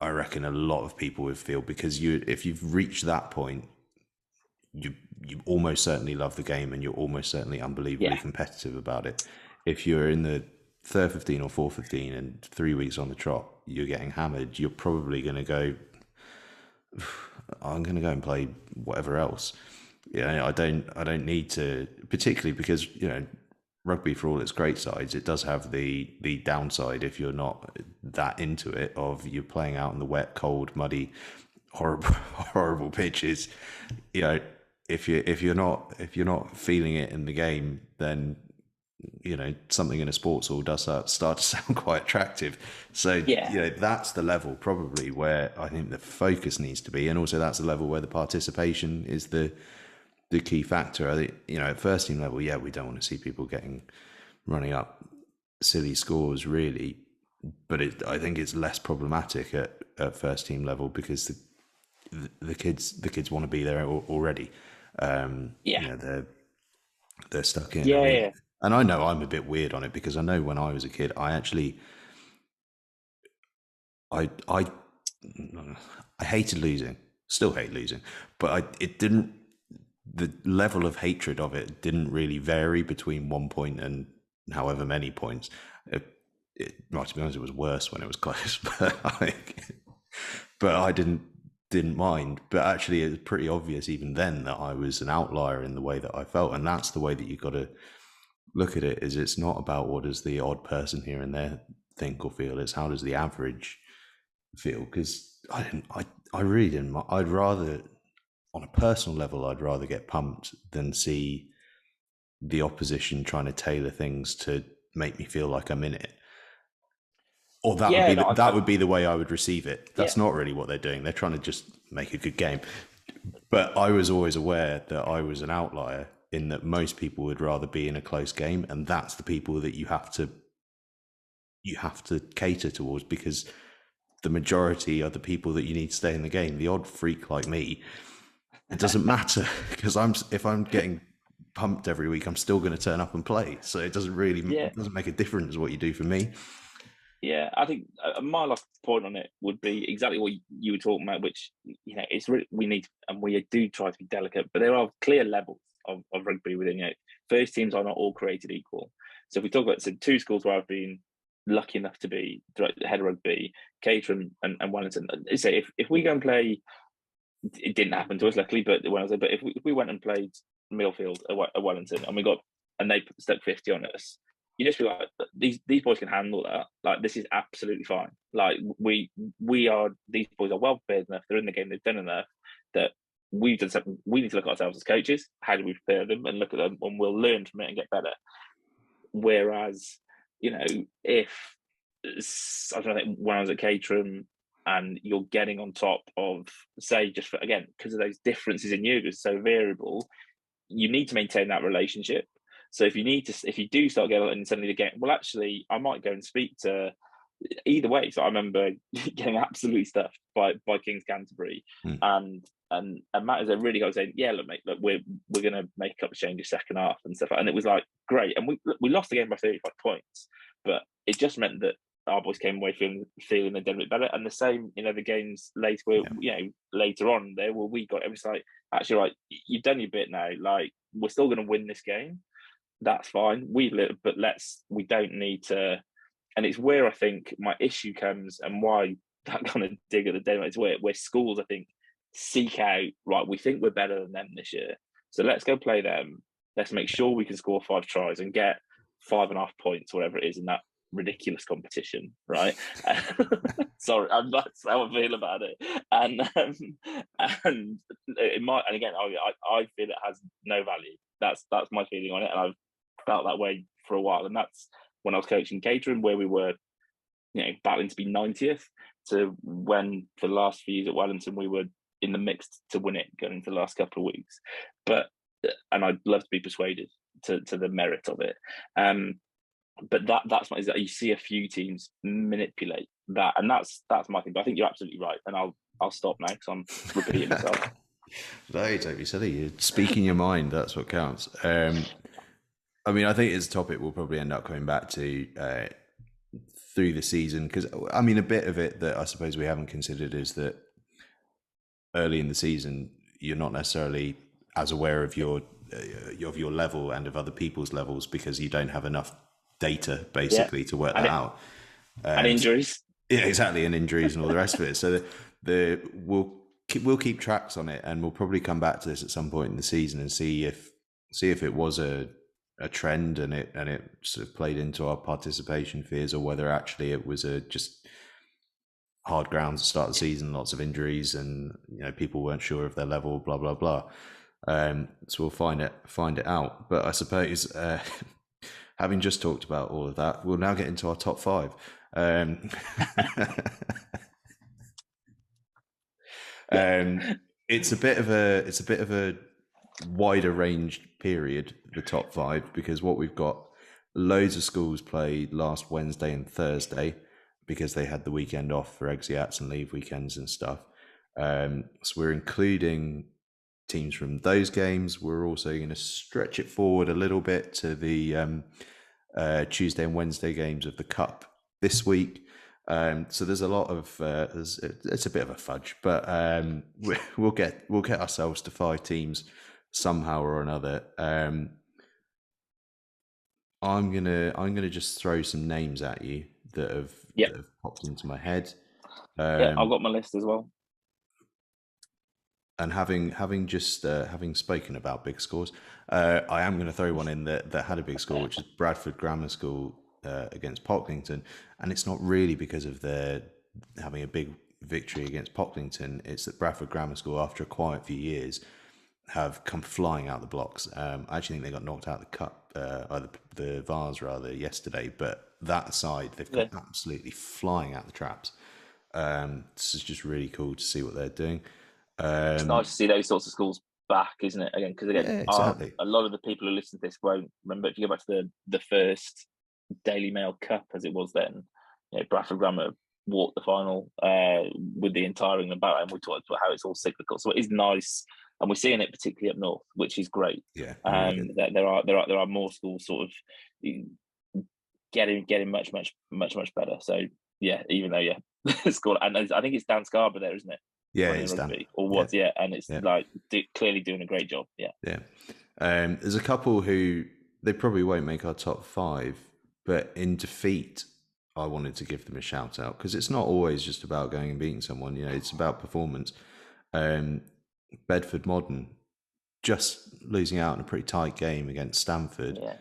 B: I reckon a lot of people would feel, because if you've reached that point, you almost certainly love the game, and you're almost certainly unbelievably competitive about it. If you're in the third 15 or fourth 15 and 3 weeks on the trot, you're getting hammered, you're probably going to go, I'm going to go and play whatever else. I don't need to, particularly because rugby, for all its great sides, it does have the downside if you're not that into it, of you're playing out in the wet, cold, muddy, horrible pitches. If you're not feeling it in the game, then something in a sports hall does start to sound quite attractive. So that's the level probably where I think the focus needs to be, and also that's the level where the participation is the key factor. I think at first team level, we don't want to see people running up silly scores really, but I think it's less problematic at first team level, because the kids want to be there already. They're stuck in. And I know I'm a bit weird on it, because I know when I was a kid, I hated losing, still hate losing, but the level of hatred of it didn't really vary between 1 point and however many points. To be honest, it was worse when it was close, but I didn't mind. But actually, it was pretty obvious even then that I was an outlier in the way that I felt, and that's the way that you've got to look at it. Is it's not about what does the odd person here and there think or feel, it's how does the average feel. Because I really didn't. I'd rather, on a personal level, I'd rather get pumped than see the opposition trying to tailor things to make me feel like I'm in it. Or that would be the way I would receive it. That's not really what they're doing. They're trying to just make a good game. But I was always aware that I was an outlier, in that most people would rather be in a close game, and that's the people that you have to cater towards, because the majority are the people that you need to stay in the game. The odd freak like me, it doesn't matter, because if I'm getting pumped every week, I'm still going to turn up and play. So it doesn't really it doesn't make a difference what you do for me.
C: Yeah, I think my last point on it would be exactly what you were talking about, which it's really, we need, and we do try to be delicate, but there are clear levels of rugby within. First teams are not all created equal. So if we talk about two schools where I've been lucky enough to be the head of rugby, Caterham and Wellington. Say if we go and play, it didn't happen to us luckily, but if we went and played Millfield at Wellington and we got and they stuck 50 on us, you just be like, these boys can handle that. Like, this is absolutely fine. Like, these boys are well prepared enough. They're in the game. They've done enough that we've done something. We need to look at ourselves as coaches. How do we prepare them and look at them, and we'll learn from it and get better. Whereas, if I don't think when I was at Caterham and you're getting on top of, say, just for, again, because of those differences in you, it's so variable, you need to maintain that relationship. So if you do start getting and suddenly again, well, actually, I might go and speak to either way. So I remember getting absolutely stuffed by King's Canterbury, and Matt is a really good saying, yeah, look, mate, look, we're going to make a couple of changes second half and stuff, and it was like great, and we lost the game by 35 points, but it just meant that our boys came away feeling they'd done a bit better. And the same, the games later, later on there, where we got it was like, actually, right, you've done your bit now. Like, we're still going to win this game. That's fine. We don't need to. And it's where I think my issue comes, and why that kind of dig at the deadline is where schools, I think, seek out, right, we think we're better than them this year, so let's go play them. Let's make sure we can score 5 tries and get 5.5 points, whatever it is, in that ridiculous competition, right? Sorry, that's how I feel about it. And it might, and again, I feel it has no value. That's my feeling on it, and I've felt that way for a while. And that's when I was coaching Caterham, where we were, battling to be 90th, to when for the last few years at Wellington we were in the mix to win it going into the last couple of weeks. And I'd love to be persuaded to the merit of it. But that's my, is that you see a few teams manipulate that, and that's my thing. But I think you're absolutely right, and I'll stop now because I'm repeating myself.
B: No, don't be silly. You're speaking your mind. That's what counts. I mean, I think it's a topic we'll probably end up coming back to through the season, because I mean, a bit of it that I suppose we haven't considered is that early in the season you're not necessarily as aware of your level and of other people's levels, because you don't have enough data basically to work that out.
C: And injuries.
B: Yeah, exactly, and injuries and all the rest of it. So we'll keep tracks on it, and we'll probably come back to this at some point in the season and see if it was a trend and it sort of played into our participation fears, or whether actually it was just hard ground to start the season, lots of injuries, and people weren't sure of their level, blah blah blah. So we'll find it out. But I suppose having just talked about all of that, we'll now get into our top 5. It's a bit of a wider ranged period, the top 5, because what we've got, loads of schools played last Wednesday and Thursday because they had the weekend off for exeats and leave weekends and stuff. So we're including teams from those games. We're also going to stretch it forward a little bit to the Tuesday and Wednesday games of the Cup this week. So there's a lot of it's a bit of a fudge, but we'll get ourselves to 5 teams somehow or another. I'm gonna just throw some names at you that have popped into my head.
C: I've got my list as well.
B: And having spoken about big scores, I am going to throw one in that had a big score, which is Bradford Grammar School against Pocklington. And it's not really because of their having a big victory against Pocklington. It's that Bradford Grammar School, after a quiet few years, have come flying out the blocks. I actually think they got knocked out of the cup, or the Vars rather, yesterday. But that aside, they've gone absolutely flying out the traps. This is just really cool to see what they're doing.
C: It's nice to see those sorts of schools back, isn't it? Again, because
B: exactly.
C: A lot of the people who listen to this won't remember. If you go back to the first Daily Mail Cup, as it was then, Bradford Grammar walked the final with the entire England battle, and we talked about how it's all cyclical. So it is nice, and we're seeing it particularly up north, which is great.
B: Yeah,
C: there are more schools sort of getting much better. So yeah, even though scored, and I think it's Dan Scarborough there, isn't it?
B: Yeah, it's Dan.
C: Or what? Yeah, and it's like clearly doing a great job. Yeah.
B: There's a couple who they probably won't make our top 5, but in defeat, I wanted to give them a shout out, because it's not always just about going and beating someone. It's about performance. Bedford Modern just losing out in a pretty tight game against Stanford.
C: Yeah.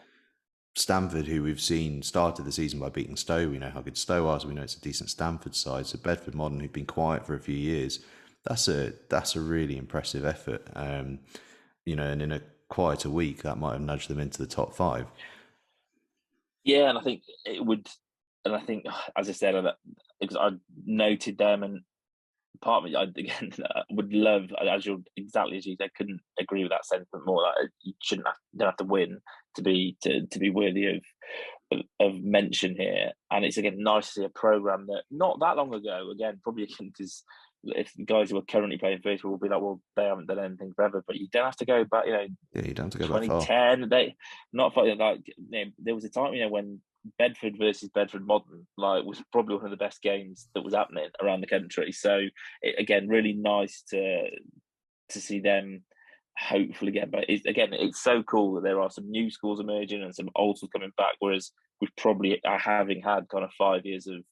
B: Stanford, who we've seen started the season by beating Stowe. We know how good Stowe was. We know it's a decent Stanford side. So Bedford Modern, who've been quiet for a few years, that's a really impressive effort. And in a quieter week, that might have nudged them into the top 5.
C: Yeah, and I think it would. And I think, as I said, because I noted them, and part of me, again, would love, exactly as you said, couldn't agree with that sentiment more. Like, you don't have to win to be worthy of mention here. And it's, again, nice to see a program that not that long ago, again, probably because if the guys who are currently playing first will be like, well, they haven't done anything forever, but you don't have to go back,
B: Yeah, you don't have to go back far.
C: 2010. They not like, there was a time, when Bedford versus Bedford Modern was probably one of the best games that was happening around the country. So again, really nice to see them hopefully get. But it's so cool that there are some new schools emerging and some old schools coming back. Whereas we've probably having had kind of 5 years of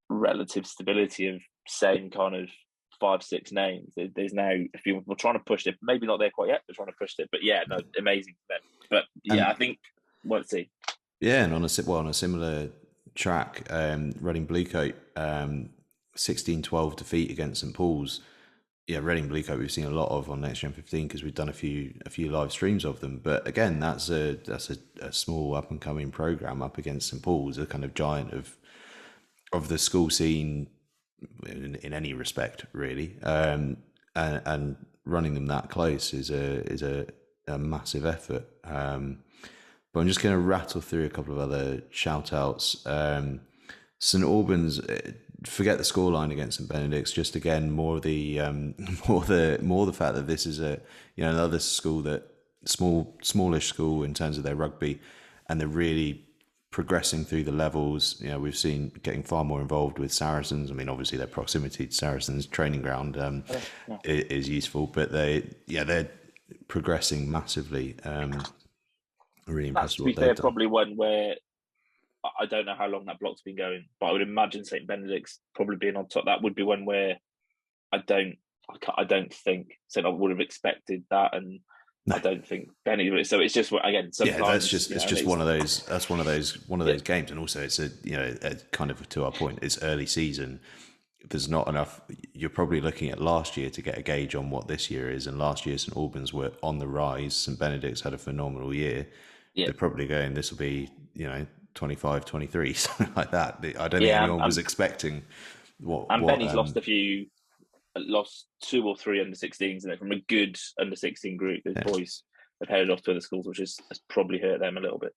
C: relative stability of same kind of 5-6 names. There's now a few people trying to push it. Maybe not there quite yet, but trying to push it. But yeah, no, amazing for them. But yeah, I think let's see.
B: Yeah, and on a similar track, Reading Bluecoat, 16-12 defeat against St Paul's. Yeah, Reading Bluecoat we've seen a lot of on NextGen15 because we've done a few live streams of them. But again, that's a small up and coming program up against St Paul's, a kind of giant of the school scene in any respect, really. And running them that close is a massive effort. But I'm just going to rattle through a couple of other shout outs. St Albans, forget the scoreline against St Benedict's. Just again, more the fact that this is another school that smallish school in terms of their rugby, and they're really progressing through the levels. We've seen getting far more involved with Saracens. I mean, obviously their proximity to Saracens training ground is useful, but they're progressing massively. Really impressed with what they've done.
C: Probably one where I don't know how long that block's been going, but I would imagine St Benedict's probably being on top. That would be one where I don't think St Albans would have expected that, and no. I don't think Benny. So it's just, again, sometimes,
B: yeah, that's just one of those. That's one of those games, and also it's a kind of, to our point, it's early season. There's not enough. You're probably looking at last year to get a gauge on what this year is, and last year St Albans were on the rise. St Benedict's had a phenomenal year. Yeah. They're probably going, this will be 25, 23, something like that. I don't think anyone was expecting what.
C: And Benny's lost 2 or 3 under-16s, and from a good under-16 group. The boys have headed off to other schools, which has probably hurt them a little bit.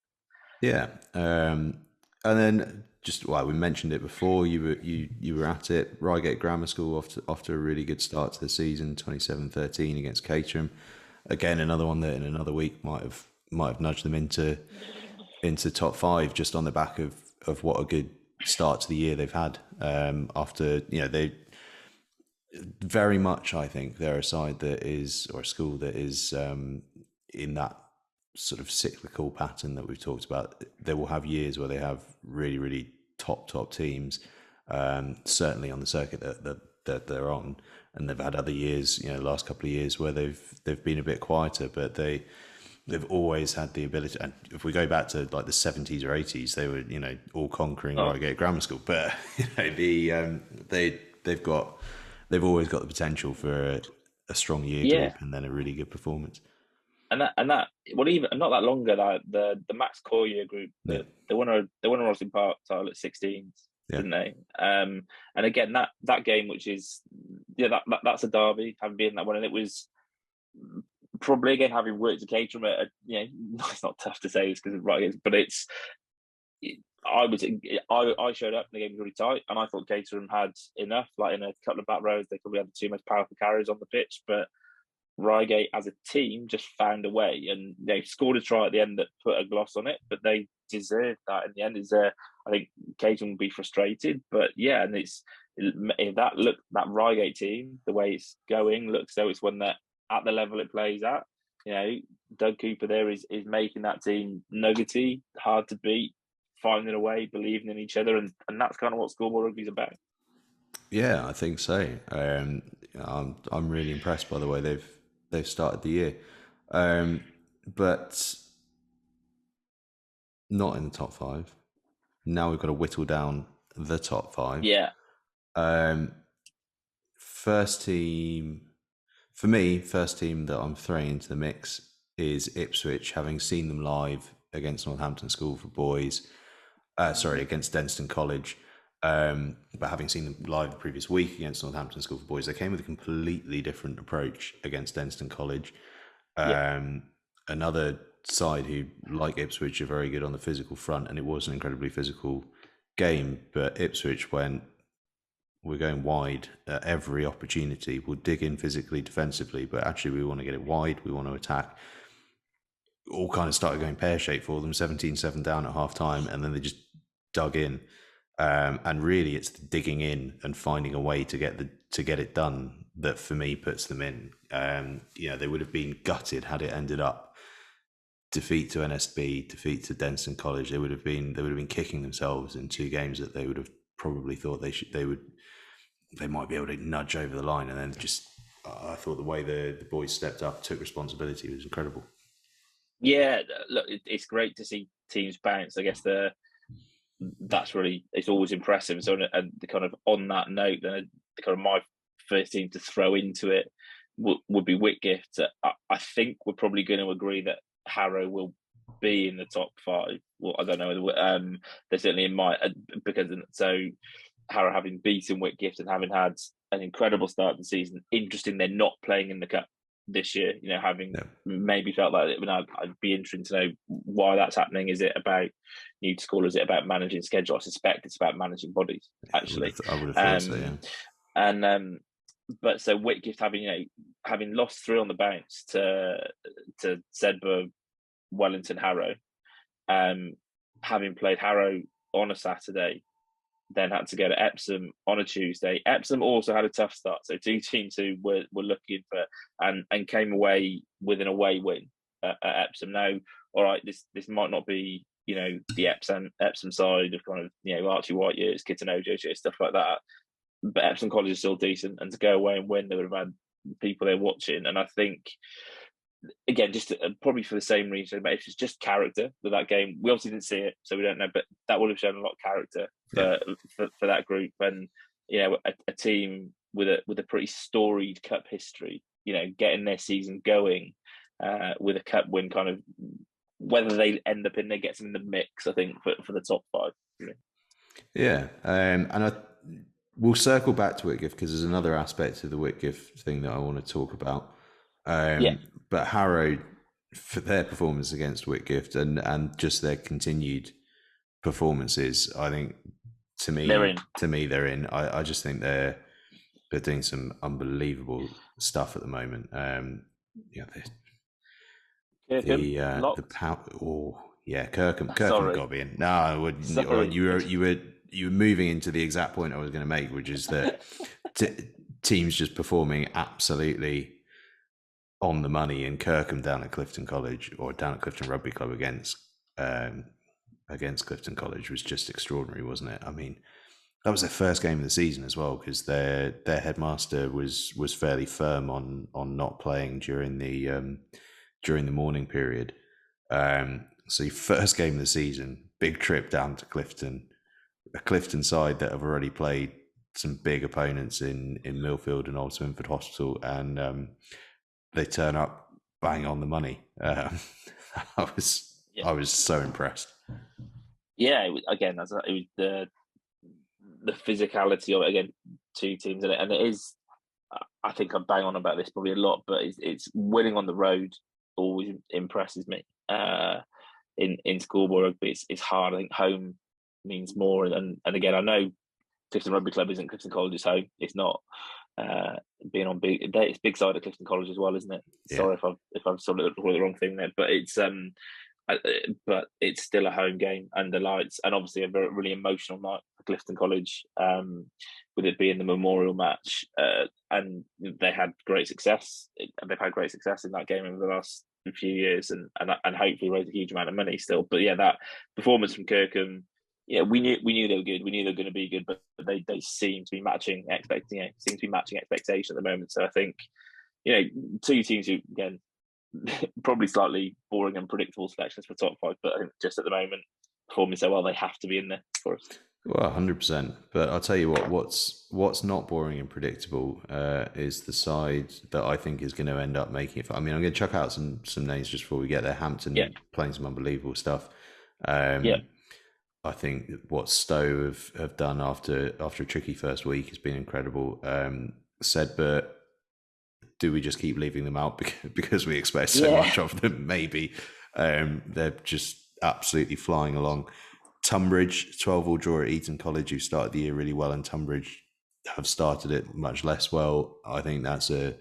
B: Yeah, and then we mentioned it before. You were at it. Reigate Grammar School off to a really good start to the season, 27-13 against Caterham. Again, another one that in another week might have nudged them into top 5 just on the back of what a good start to the year they've had. After they very much, I think they're a side that is, or a school that is in that sort of cyclical pattern that we've talked about. They will have years where they have really, really top teams, certainly on the circuit that they're on, and they've had other years, the last couple of years where they've been a bit quieter, but they've always had the ability. And if we go back to like the 70s or 80s, they were all conquering Reigate Grammar School, but they've always got the potential for a strong year group and then a really good performance.
C: And that even not that long ago, the Max Collier group, they won a Rosslyn Park title at 16s, didn't they? And again, that game, which is that's a derby, having been that one, and it was probably, again, having worked at Caterham, it's not tough to say this because but it's. I showed up and the game was really tight, and I thought Caterham had enough. Like in a couple of back rows, they probably had the 2 most powerful carriers on the pitch, but Reigate as a team just found a way, and they scored a try at the end that put a gloss on it, but they deserved that in the end. I think Caterham will be frustrated, but yeah, and that Reigate team, the way it's going, looks though it's one that at the level it plays at, Doug Cooper there is making that team nuggety, hard to beat, finding a way, believing in each other, and that's kind of what schoolboy rugby is about.
B: Yeah, I think so. I'm really impressed by the way they've started the year. But not in the top 5. Now we've got to whittle down the top 5.
C: Yeah.
B: First team, for me, first team that I'm throwing into the mix is Ipswich, having seen them live against Northampton School for Boys. Against Denstone College. But having seen them live the previous week against Northampton School for Boys, they came with a completely different approach against Denstone College. Another side who, like Ipswich, are very good on the physical front, and it was an incredibly physical game. But Ipswich went, we're going wide at every opportunity. We'll dig in physically, defensively, but actually we want to get it wide. We want to attack. All kind of started going pear-shaped for them, 17-7 down at half-time, and then they just dug in. And really, it's the digging in and finding a way to get it done that, for me, puts them in. They would have been gutted had it ended up defeat to NSB, defeat to Denstone College. They would have been kicking themselves in 2 games that they would have probably thought they might be able to nudge over the line. And then I thought the way the boys stepped up, took responsibility, was incredible.
C: Yeah, look, it's great to see teams bounce. I guess it's always impressive. So, and the kind of on that note, then the kind of my first team to throw into it would be Whitgift. I think we're probably going to agree that Harrow will be in the top 5. Well, I don't know. They're certainly in my because so Harrow having beaten Whitgift and having had an incredible start to the season. Interesting, they're not playing in the cup this year, having maybe felt like it. I'd be interested to know why that's happening. Is it about new to school? Is it about managing schedule? I suspect it's about managing bodies, actually.
B: I would have thought so, yeah.
C: And but so Whitgift having lost 3 on the bounce to Sedberg, Wellington, Harrow, having played Harrow on a Saturday, then had to go to Epsom on a Tuesday. Epsom also had a tough start, so 2 teams who were looking for and came away with an away win at Epsom. Now, all right, this might not be the Epsom side of kind of Archie White years, Kitten Ojo stuff like that, but Epsom College is still decent, and to go away and win, they would have had people there watching. And I think, again, just probably for the same reason, but it's just character with that game. We obviously didn't see it, so we don't know, but that would have shown a lot of character for that group. And a team with a pretty storied cup history, getting their season going with a cup win, kind of whether they end up in there, gets them in the mix, I think, for the top 5.
B: Yeah, and we'll circle back to Whitgift because there's another aspect of the Whitgift thing that I want to talk about. But Harrow, for their performance against Whitgift and just their continued performances, I think to me they're in. I just think they're doing some unbelievable stuff at the moment. Kirkham got to be in. No, you were moving into the exact point I was going to make, which is that teams just performing absolutely on the money, and Kirkham down at Clifton College, or down at Clifton Rugby Club against Clifton College, was just extraordinary, wasn't it? I mean, that was their first game of the season as well, because their headmaster was fairly firm on not playing during the morning period. So first game of the season, big trip down to Clifton, a Clifton side that have already played some big opponents in Millfield and Old Swinford Hospital, and they turn up bang on the money. I was so impressed.
C: Yeah, it was the physicality of it. Again, 2 teams in it, and it is. I think I bang on about this probably a lot, but it's winning on the road always impresses me. In schoolboy rugby, it's hard. I think home means more, and again, I know Clifton Rugby Club isn't Clifton College's home. It's not. Being on it's big side at Clifton College as well, isn't it? Yeah. Sorry if I've sort of called the wrong thing there, but it's still a home game and the lights, and obviously a very really emotional night for Clifton College, with it being the memorial match, and they had great success. They've had great success in that game over the last few years, and hopefully raised a huge amount of money still. But yeah, that performance from Kirkham. Yeah, we knew they were good. We knew they were going to be good, but they seem to be matching expectation at the moment. So I think 2 teams who, again, probably slightly boring and predictable selections for top 5, but I think just at the moment, performing so well, they have to be in there for us.
B: Well, 100%. But I'll tell you what's not boring and predictable is the side that I think is going to end up making it. I mean, I'm going to chuck out some names just before we get there. Hampton playing some unbelievable stuff. I think what Stowe have done after a tricky first week has been incredible. Sedberg, do we just keep leaving them out because we expect so much of them? Maybe. They're just absolutely flying along. Tunbridge, 12-all draw at Eton College, who started the year really well, and Tunbridge have started it much less well. I think I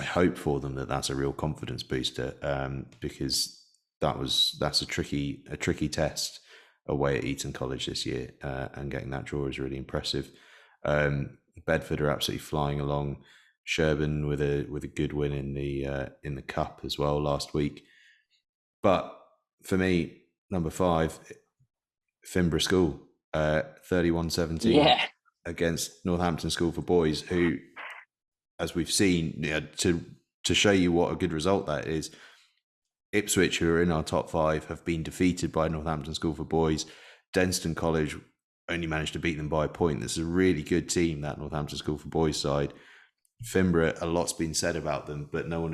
B: hope for them that's a real confidence booster, because that's a tricky test away at Eton College this year, and getting that draw is really impressive. Bedford are absolutely flying along. Sherburn with a good win in the cup as well last week. But for me, number 5, Finborough School, 31-17 against Northampton School for Boys, who, as we've seen, to show you what a good result that is, Ipswich, who are in our top 5, have been defeated by Northampton School for Boys. Denston College only managed to beat them by a point. This is a really good team, that Northampton School for Boys side. Finborough, a lot's been said about them, but no one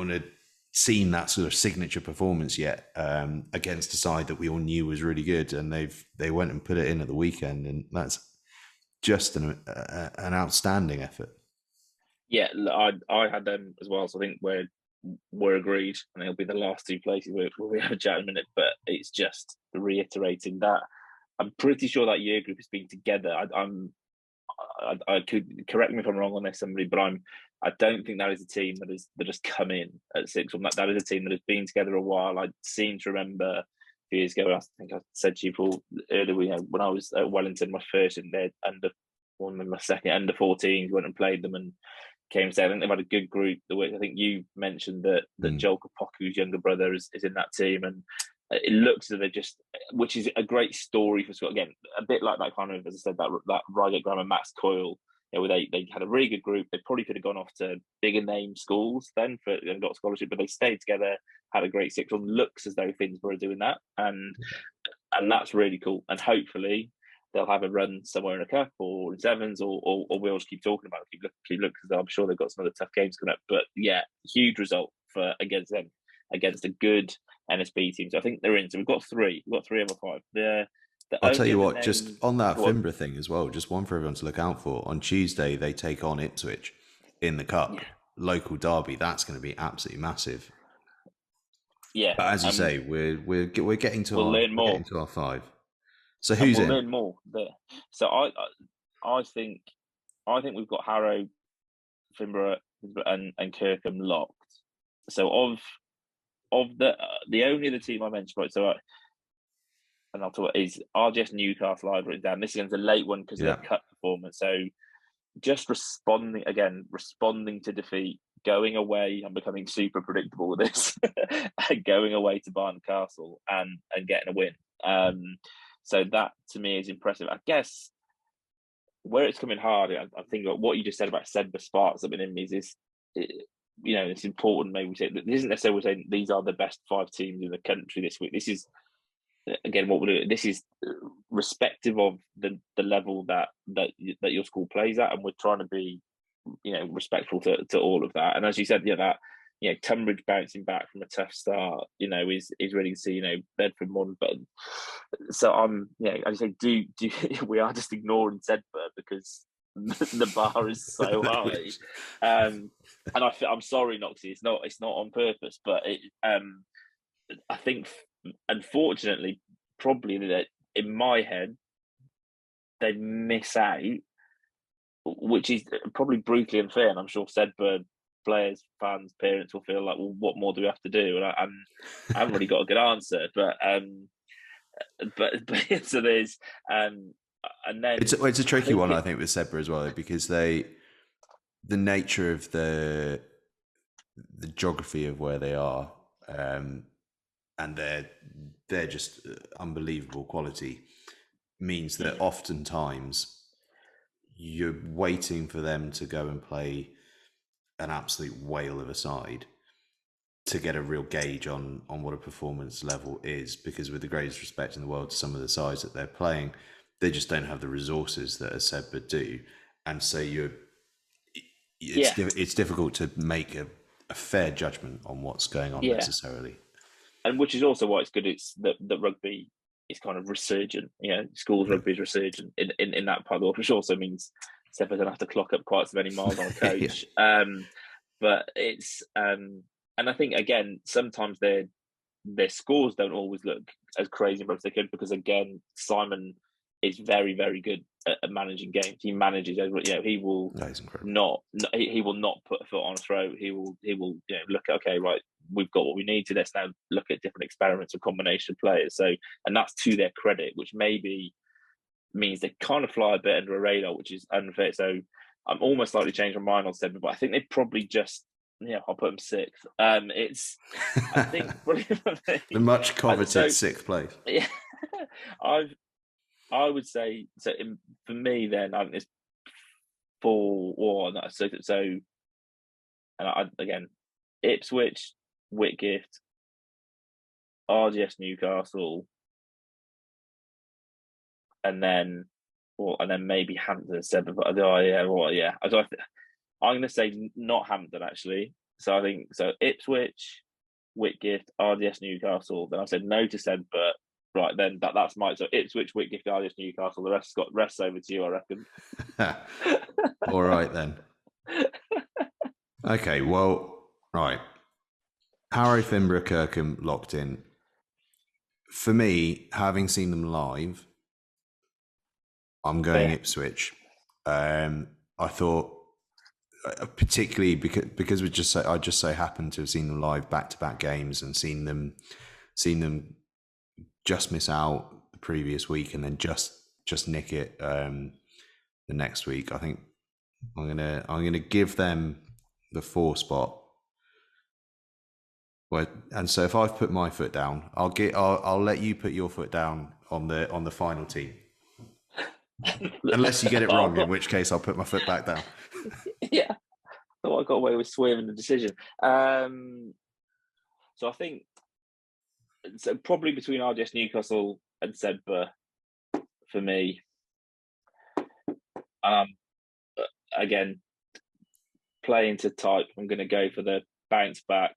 B: had seen that sort of signature performance yet, against a side that we all knew was really good, and they went and put it in at the weekend, and that's just an outstanding effort.
C: Yeah, I had them as well, so I think we're agreed, and it'll be the last 2 places where we have a chat in a minute. But it's just reiterating that I'm pretty sure that year group has been together. I could correct me if I'm wrong on this, somebody, but I don't think that is a team that has come in at 6. That is a team that has been together a while. I seem to remember a few years ago, I think I said to you, Paul, earlier, when I was at Wellington, my first in their my second under 14s, went and played them and came and said, I think they've had a good group. I think you mentioned that Joel Kapoku's younger brother is in that team, and it looks as though which is a great story for Scott. Again, a bit like that kind of, as I said, that Reigate Grammar, Max Coyle, where they had a really good group. They probably could have gone off to bigger name schools then and got a scholarship, but they stayed together, had a great 6. Looks as though Finsborough are doing that, and that's really cool. And hopefully they'll have a run somewhere in a cup or in sevens, or we'll just keep talking about it, keep looking, because I'm sure they've got some other tough games coming up. But yeah, huge result against them, against a good NSB team. So I think they're in. So we've got 3 over 5.
B: I'll tell you what, just on that Finborough thing as well, just one for everyone to look out for. On Tuesday, they take on Ipswich in the cup, local derby. That's going to be absolutely massive. Yeah, but as you say, we're getting to our 5. So who's in?
C: We'll learn more there. So I think we've got Harrow, Finborough, and Kirkham locked. So of the only other team I mentioned, right? So and I'll talk is RGS Newcastle. I've written down. This is a late one because of their cut performance. So just responding to defeat, going away. I'm becoming super predictable with this. Going away to Barton Castle and getting a win. So that to me is impressive. I guess where it's coming hard, I think what you just said about Sedberg sparks that been in me is it's important. Maybe we say that this isn't necessarily saying these are the best 5 teams in the country this week. This is, again, what we're doing. This is respective of the level that your school plays at, and we're trying to be, respectful to all of that. And as you said, Tunbridge bouncing back from a tough start, is ready to see, Bedford one. But so I'm, as I say, we are just ignoring Sedberg because the bar is so high. And I'm sorry, Noxie, it's not on purpose, but I think, unfortunately, probably that in my head they miss out, which is probably brutally unfair. And I'm sure Sedberg players, fans, parents will feel like, well, what more do we have to do? And I haven't really got a good answer, but so there's and then
B: it's a tricky one, I think, with Sedberg as well, because the nature of the geography of where they are, and they're just unbelievable quality, means that oftentimes you're waiting for them to go and play an absolute whale of a side to get a real gauge on what a performance level is, because with the greatest respect in the world to some of the sides that they're playing, they just don't have the resources that a Sedbergh do, and so it's difficult to make a fair judgment on what's going on necessarily.
C: And which is also why it's good. It's that rugby is kind of resurgent. Schools rugby is resurgent in that part of the world, which also means Sedbergh don't have to clock up quite so many miles on a coach. But it's and I think again sometimes their scores don't always look as crazy as they could, because again Simon is very, very good at managing games. He manages, he will he will not put a foot on a throat. He will look at, okay, right, we've got what we need to, let's now look at different experiments or combination of players. So, and that's to their credit, which maybe means they kind of fly a bit under a radar, which is unfair. So I'm almost likely to change my mind on Sedbergh, but I think they probably just, I'll put them sixth. It's, I think,
B: the much coveted sixth place.
C: Yeah, I would say so. For me, then I think it's 4-1. So, and again, Ipswich, Whitgift, RGS Newcastle, and then maybe Hampton and Sedbergh. But I'm going to say not Hampton actually. So I think so. Ipswich, Whitgift, RGS Newcastle. Then I said no to Sedbergh. Right, then that's my, so Ipswich, Whitgift, RGS Newcastle. The rest over to you, I reckon.
B: All right then. Okay, well, right. Harrow, Finborough, Kirkham locked in. For me, having seen them live, I'm going Ipswich. I thought, particularly because I just so happened to have seen them live back-to-back games and seen them just miss out the previous week and then just nick it the next week. I think I'm gonna give them the 4 spot. Well, and so if I've put my foot down, I'll let you put your foot down on the final team. Unless you get it wrong, in which case I'll put my foot back down.
C: Yeah, I thought I got away with swerving the decision. So I think. So probably between RGS Newcastle and Sedbergh for me. Again, playing to type, I'm going to go for the bounce back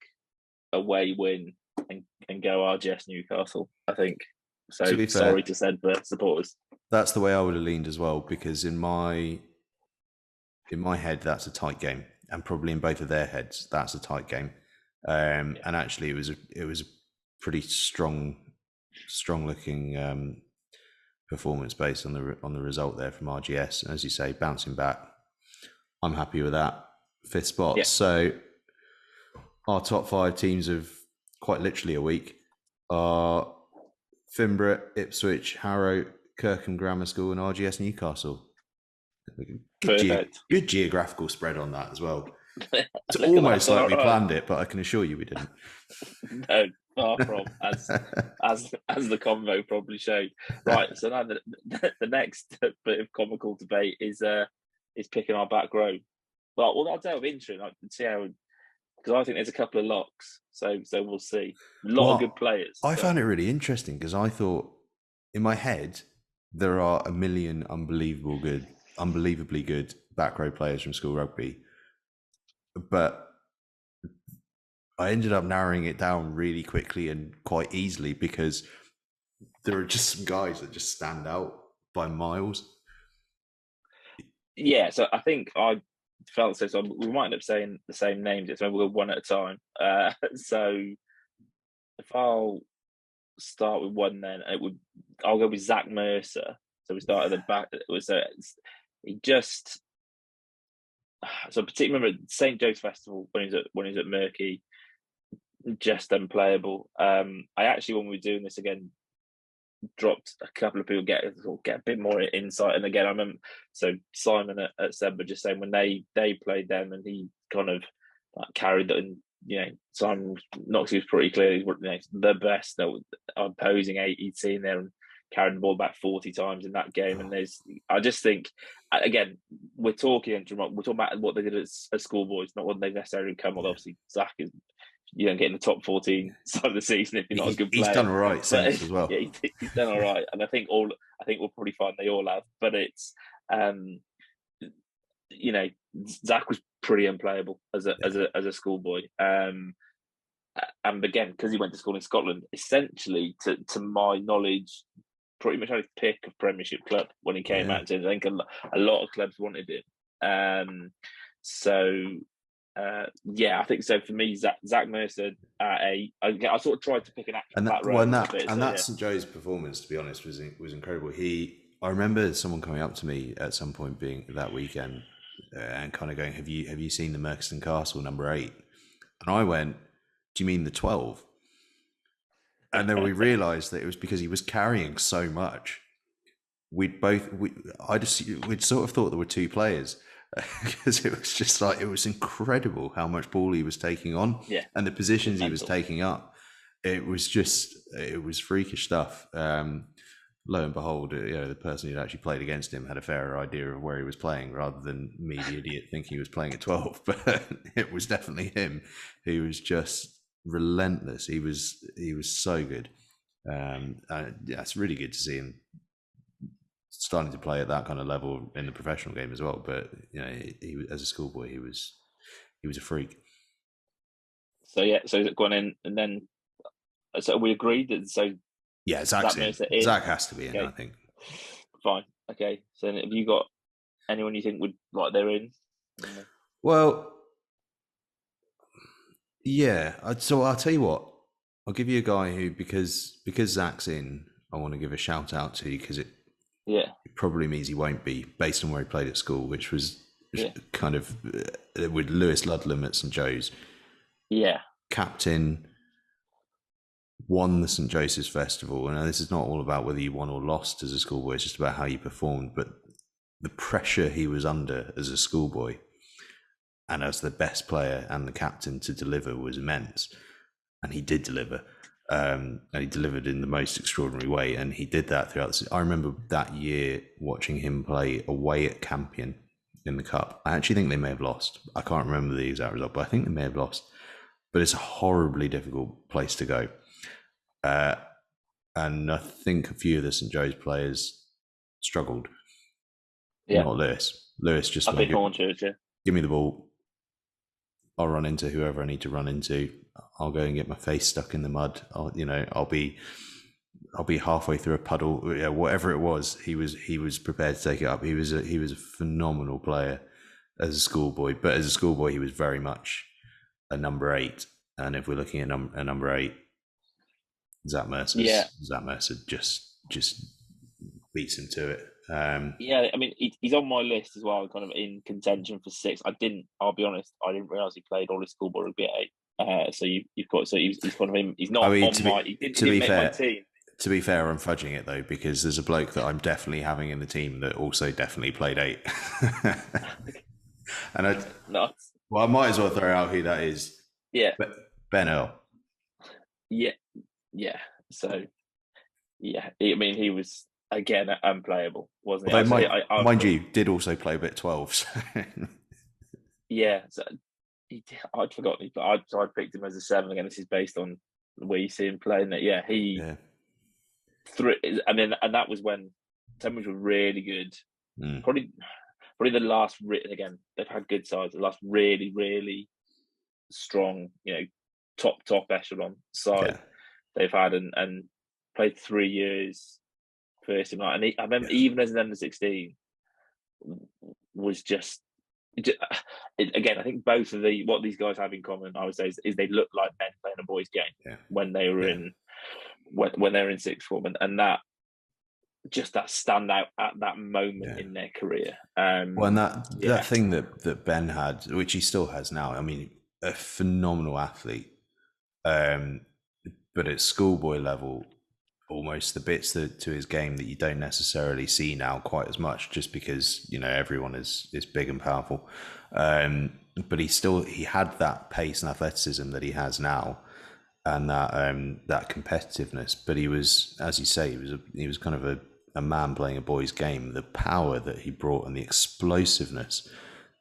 C: away win and go RGS Newcastle, I think. So sorry to Sedbergh supporters.
B: That's the way I would have leaned as well, because in my head that's a tight game, and probably in both of their heads that's a tight game. And actually it was a pretty strong looking performance based on the result there from RGS. As you say, bouncing back, I'm happy with that 5th spot. Yeah. So our top 5 teams of quite literally a week are Finborough, Ipswich, Harrow, Kirkham Grammar School, and RGS Newcastle. Good geographical spread on that as well. It's almost like we planned it, but I can assure you we didn't.
C: No, far from, as the convo probably showed. Right, so now the next bit of comical debate is picking our back row. Well, I'll delve into it. I can see how, because I think there's a couple of locks. So we'll see. A lot of good players.
B: I found it really interesting because I thought in my head there are a million unbelievably good back row players from school rugby, but I ended up narrowing it down really quickly and quite easily because there are just some guys that just stand out by miles.
C: Yeah, so I think I felt so we might end up saying the same names, so we'll go one at a time. So if I'll start with one, then I'll go with Zach Mercer. So we start at the back. It was he just so particularly remember St. Joe's Festival when he's at Murky, just unplayable. I actually, when we were doing this again, dropped a couple of people get a bit more insight. And again, I remember Simon at Sedbergh just saying when they played them and he kind of carried that, and Simon Knox was pretty clearly the best opposing 8 he'd seen there and carried the ball back 40 times in that game. And I just think, again, we're talking about what they did as schoolboys, not what they've necessarily come. Although obviously Zach is you don't get in the top 14 side of the season if you're not a good player.
B: He's done all right since as well.
C: Yeah, he's done all right, and I think we'll probably find they all have. But it's Zach was pretty unplayable as a schoolboy. And again, because he went to school in Scotland, essentially, to my knowledge, pretty much had his pick of Premiership club when he came out. I think a lot of clubs wanted him. I think so. For me, Zach Mercer I sort of tried to pick an actor.
B: That St Joe's performance, to be honest, was incredible. I remember someone coming up to me at some point being that weekend and kind of going, "Have you seen the Merchiston Castle number 8?" And I went, "Do you mean the 12?" And then we realised that it was because he was carrying so much. We'd sort of thought there were two players. Because it was just like, it was incredible how much ball he was taking on, and the positions he was taking up. It was freakish stuff. Lo and behold, the person who'd actually played against him had a fairer idea of where he was playing, rather than me, the idiot, thinking he was playing at 12. But it was definitely him. He was just relentless. He was so good. It's really good to see him starting to play at that kind of level in the professional game as well. But he as a schoolboy, he was a freak.
C: So gone in, and then so we agreed that
B: Zach's in. Zach has to be in, I think.
C: Fine. Okay. So have you got anyone you think would like they're in?
B: Well, yeah. So I'll tell you what. I'll give you a guy who, because Zach's in, I want to give a shout out to, because it probably means he won't be, based on where he played at school, which was kind of with Lewis Ludlam at St Joe's. Yeah. Captain, won the St Joseph's Festival. And this is not all about whether you won or lost as a schoolboy, it's just about how you performed. But the pressure he was under as a schoolboy and as the best player and the captain to deliver was immense. And he did deliver. And he delivered in the most extraordinary way, and he did that throughout the. I remember that year watching him play away at Campion in the cup. I actually think they may have lost. I can't remember the exact result, but I think they may have lost. But it's a horribly difficult place to go, and I think a few of the St Joe's players struggled. Yeah, not Lewis. Lewis just went, give me the ball. I'll run into whoever I need to run into. I'll go and get my face stuck in the mud. I'll be halfway through a puddle. Whatever it was, he was prepared to take it up. He was a phenomenal player as a schoolboy. But as a schoolboy, he was very much a number 8. And if we're looking at a number 8, Zach Mercer just beats him to it.
C: I mean, he's on my list as well, kind of in contention for 6. I'll be honest, I didn't realise he played all his schoolboy rugby at 8. So he's kind of him. He's not on my. He didn't make my team.
B: To be fair, I'm fudging it though, because there's a bloke that I'm definitely having in the team that also definitely played 8. And I might as well throw out who that is.
C: Yeah,
B: Ben Earl.
C: Yeah. So, I mean, he was again unplayable, wasn't he?
B: Mind you, did also play a bit 12. So.
C: Yeah. So, I'd forgotten, but I picked him as a 7. Again, this is based on the way you see him playing. That and that was when Tunbridge were really good. Probably the last. Again, they've had good sides. The last really, really strong, top echelon side they've had, and played 3 years first team. And I remember even as an under 16 was just. Again, I think both of what these guys have in common, I would say, is they look like men playing a boys' game when they were in when they were in sixth form, and that stand out at that moment in their career.
B: And that thing that Ben had, which he still has now. I mean, a phenomenal athlete, but at schoolboy level, almost the bits to his game that you don't necessarily see now quite as much, just because everyone is big and powerful, but he had that pace and athleticism that he has now, and that competitiveness. But he was, as you say, he was kind of a man playing a boy's game. The power that he brought and the explosiveness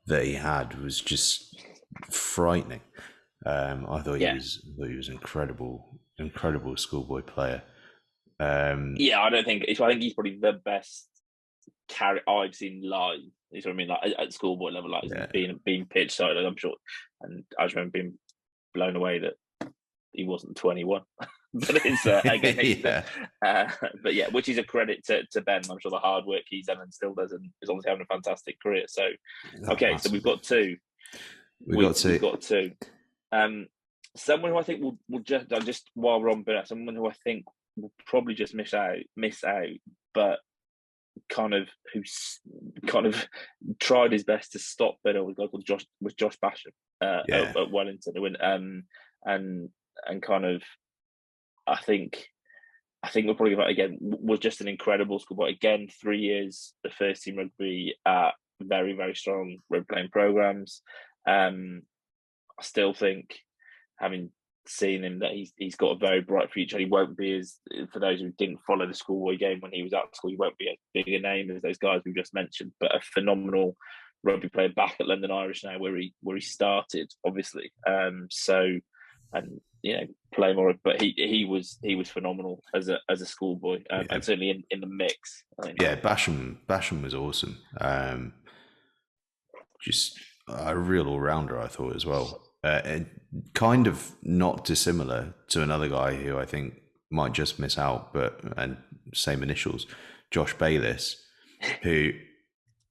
B: that he had was just frightening. I thought
C: Yeah.
B: he was incredible schoolboy player.
C: Yeah, I think he's probably the best carry I've seen live. You know what I mean? Like at schoolboy level, like being pitch side, I'm sure. And I just remember being blown away that he wasn't 21. But it's again, but yeah, which is a credit to Ben. I'm sure the hard work he's done and still does, and is obviously having a fantastic career. So, okay, so we've got two. We've got two. Someone who I think will just while we're on Burnett, someone who I think will probably just miss out, but who's tried his best to stop Burnett was a guy called Josh Basham at Wellington, who went and kind of I think we'll probably about again was just an incredible schoolboy. Again, 3 years the first team rugby at very, very strong rugby playing programs. I still think, having seen him, that he's got a very bright future. He won't be as, for those who didn't follow the schoolboy game when he was at school, he won't be as big a name as those guys we just mentioned, but a phenomenal rugby player back at London Irish now, where he started, obviously. Play more, but he was phenomenal as a schoolboy, and certainly in the mix. I think.
B: Yeah, Basham was awesome. Just a real all-rounder, I thought, as well. And kind of not dissimilar to another guy who I think might just miss out, and same initials, Josh Bayliss, who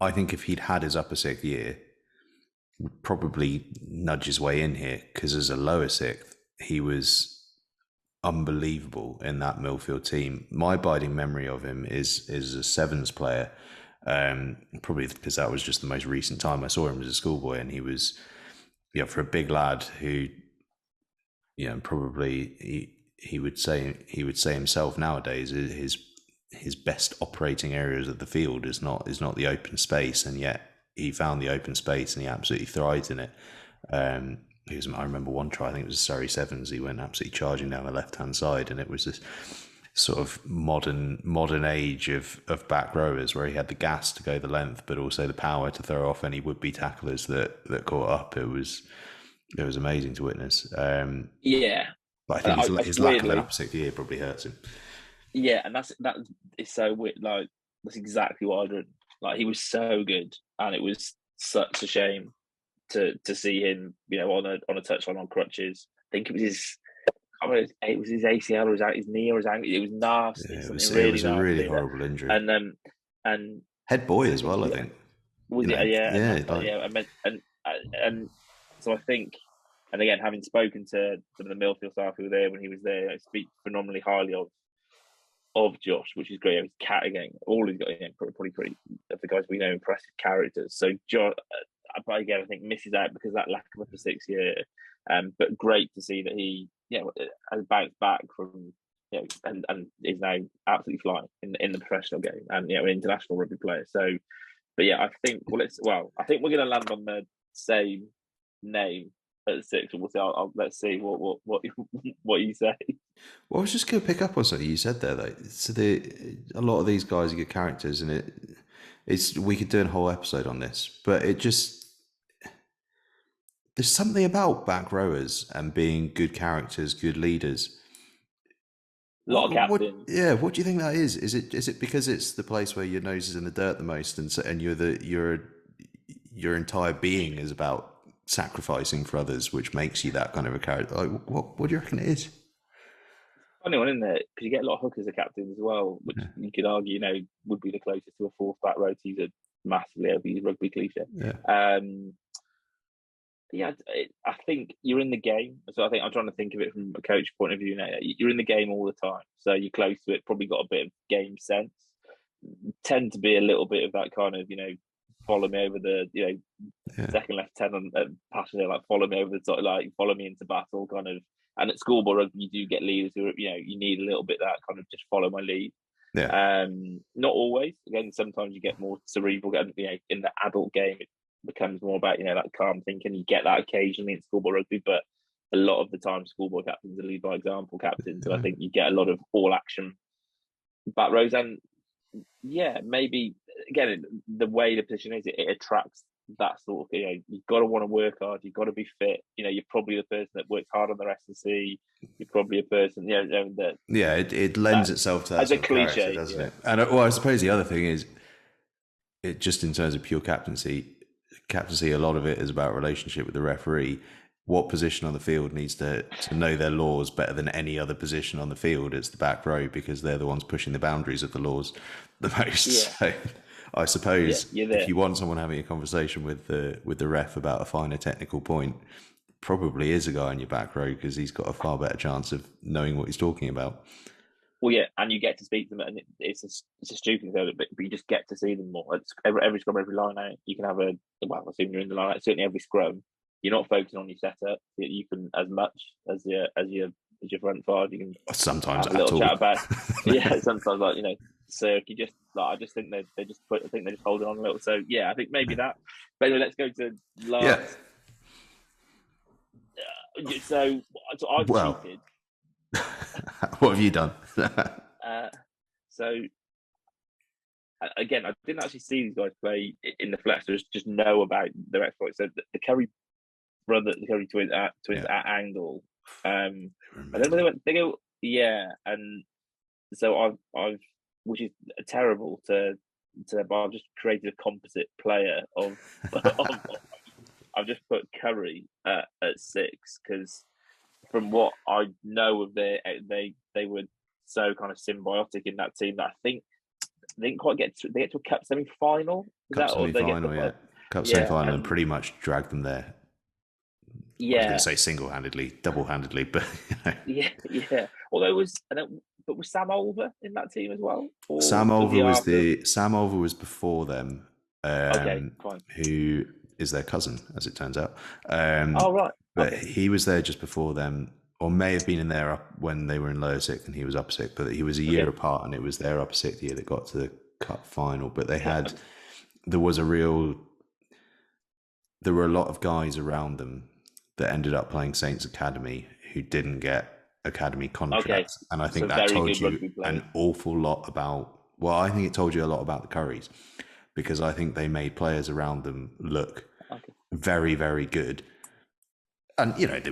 B: I think if he'd had his upper sixth year, would probably nudge his way in here, because as a lower sixth, he was unbelievable in that Millfield team. My abiding memory of him is a sevens player, probably because that was just the most recent time I saw him as a schoolboy, and he was, for a big lad who, probably he would say himself nowadays, his best operating areas of the field is not the open space, and yet he found the open space and he absolutely thrived in it. I remember one try, I think it was Surrey Sevens, he went absolutely charging down the left-hand side, and it was this sort of modern age of back rowers, where he had the gas to go the length, but also the power to throw off any would-be tacklers that caught up. It was amazing to witness. But I think his lack of an upper sixth year probably hurts him.
C: Yeah, and that is so weird. Like, that's exactly what I'd written. Like, he was so good, and it was such a shame to see him, on a touchline on crutches. I think it was his ACL, or his knee, or his ankle. It was nasty.
B: Yeah, it was a really horrible injury.
C: And
B: head boy as well, I think.
C: Was it? And so I think, and again, having spoken to some of the Millfield staff who were there when he was there, I speak phenomenally highly of Josh, which is great. His cat, again, all he's got, probably pretty, of the guys we know, impressive characters. So Josh, again, I think misses out because of that lack of upper sixth year. But great to see that he, has bounced back from, and is now absolutely flying in the professional game, and an international rugby player. So, but yeah, I think I think we're going to land on the same name at 6. We'll see. Let's see what you say.
B: Well, I was just going to pick up on something you said there, though. So a lot of these guys are good characters, and we could do a whole episode on this, but there's something about back rowers and being good characters, good leaders.
C: A lot of captains.
B: What do you think that is? Is it because it's the place where your nose is in the dirt the most, and your entire being is about sacrificing for others, which makes you that kind of a character? Like, what do you reckon it is?
C: Funny one, isn't it? Because you get a lot of hookers as captains as well, which you could argue, would be the closest to a fourth back row teaser, massively overused rugby cliche. I think you're in the game. So I think I'm trying to think of it from a coach point of view now. You're in the game all the time, so you're close to it. Probably got a bit of game sense. Tend to be a little bit of that kind of, follow me over the, second lieutenant passion, like follow me over the top, like follow me into battle kind of. And at schoolboy rugby, you do get leaders who, you need a little bit of that kind of just follow my lead.
B: Yeah.
C: Not always. Again, sometimes you get more cerebral. In the adult game, it becomes more about that calm thinking. You get that occasionally in schoolboy rugby, but a lot of the time, schoolboy captains are lead by example captains, and I think you get a lot of all action back rows. And maybe again, the way the position is, it attracts that sort of, you've got to want to work hard. You've got to be fit. You're probably the person that works hard on their S&C. You're probably a person, that.
B: Yeah, it lends itself to that
C: as a
B: sort of character,
C: cliche,
B: doesn't it? And I suppose the other thing is, it just in terms of pure captaincy, a lot of it is about relationship with the referee. What position on the field needs to know their laws better than any other position on the field? It's the back row, because they're the ones pushing the boundaries of the laws the most. Yeah. So I suppose if you want someone having a conversation with the ref about a finer technical point, probably is a guy in your back row, because he's got a far better chance of knowing what he's talking about.
C: Well, yeah, and you get to speak to them, and it's a stupid thing, but you just get to see them more. It's every scrum, every line out, you can have I assume you're in the line out. Certainly, every scrum, you're not focusing on your setup. You can, as much as your front five, you can
B: sometimes
C: have a little chat about. Sometimes So you just I just think they're just holding on a little. So yeah, I think maybe that. But anyway, let's go to last. Yeah. So I've cheated.
B: What have you done?
C: So again, I didn't actually see these guys play in the flesh. I just know about their exploits. So the Curry twins at Angle. And then they go, and so I've which is terrible but I've just created a composite player of I've just put Curry at 6, because from what I know of they were so kind of symbiotic in that team that I think they didn't quite get to a cup semi-final.
B: Cup semi-final, Cup semi-final, and pretty much dragged them there. Yeah, I was going to say single-handedly, double-handedly, but
C: yeah. Although was Sam Olver in that team as well?
B: Sam Olver was before them.
C: Okay, fine.
B: Who is their cousin, as it turns out.
C: Right.
B: But he was there just before them, or may have been in there when they were in lower sixth and he was upper sixth. But he was a year apart, and it was their upper sixth year that got to the cup final. But there were a lot of guys around them that ended up playing Saints Academy who didn't get academy contracts. Okay. And I think that told you an awful lot about, I think it told you a lot about the Currys, because I think they made players around them look very, very good. And, don't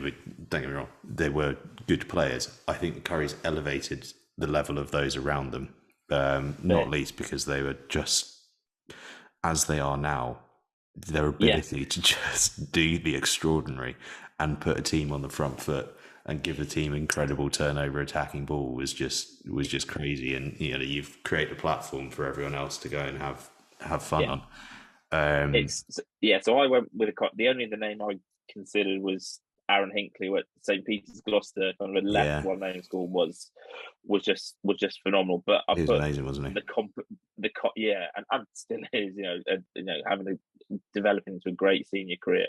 B: get me wrong, they were good players. I think the Currys elevated the level of those around them, not least because they were just, as they are now, their ability to just do the extraordinary and put a team on the front foot and give the team incredible turnover attacking ball was just crazy. And, you've created a platform for everyone else to go and have fun on.
C: So I went with the only name I considered was Aaron Hinkley at St. Peter's Gloucester, kind of a left one name school was just phenomenal. But I put
B: amazing, wasn't he?
C: And still is, developing into a great senior career.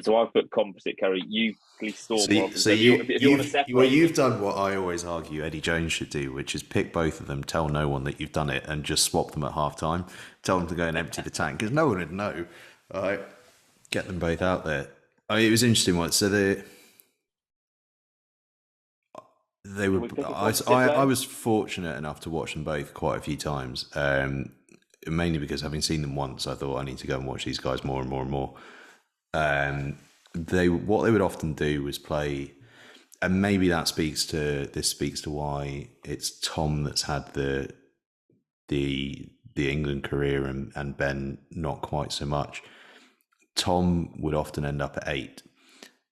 C: So I've put composite Curry. You please storm.
B: So you want to separate. Well, you've done what I always argue Eddie Jones should do, which is pick both of them, tell no one that you've done it, and just swap them at half time. Tell them to go and empty the tank, because no one would know. All right, get them both out there. It was interesting once. So they were. I was fortunate enough to watch them both quite a few times, mainly because having seen them once, I thought I need to go and watch these guys more and more and more. What they would often do was play, and maybe that speaks to why it's Tom that's had the England career and Ben not quite so much. Tom would often end up at 8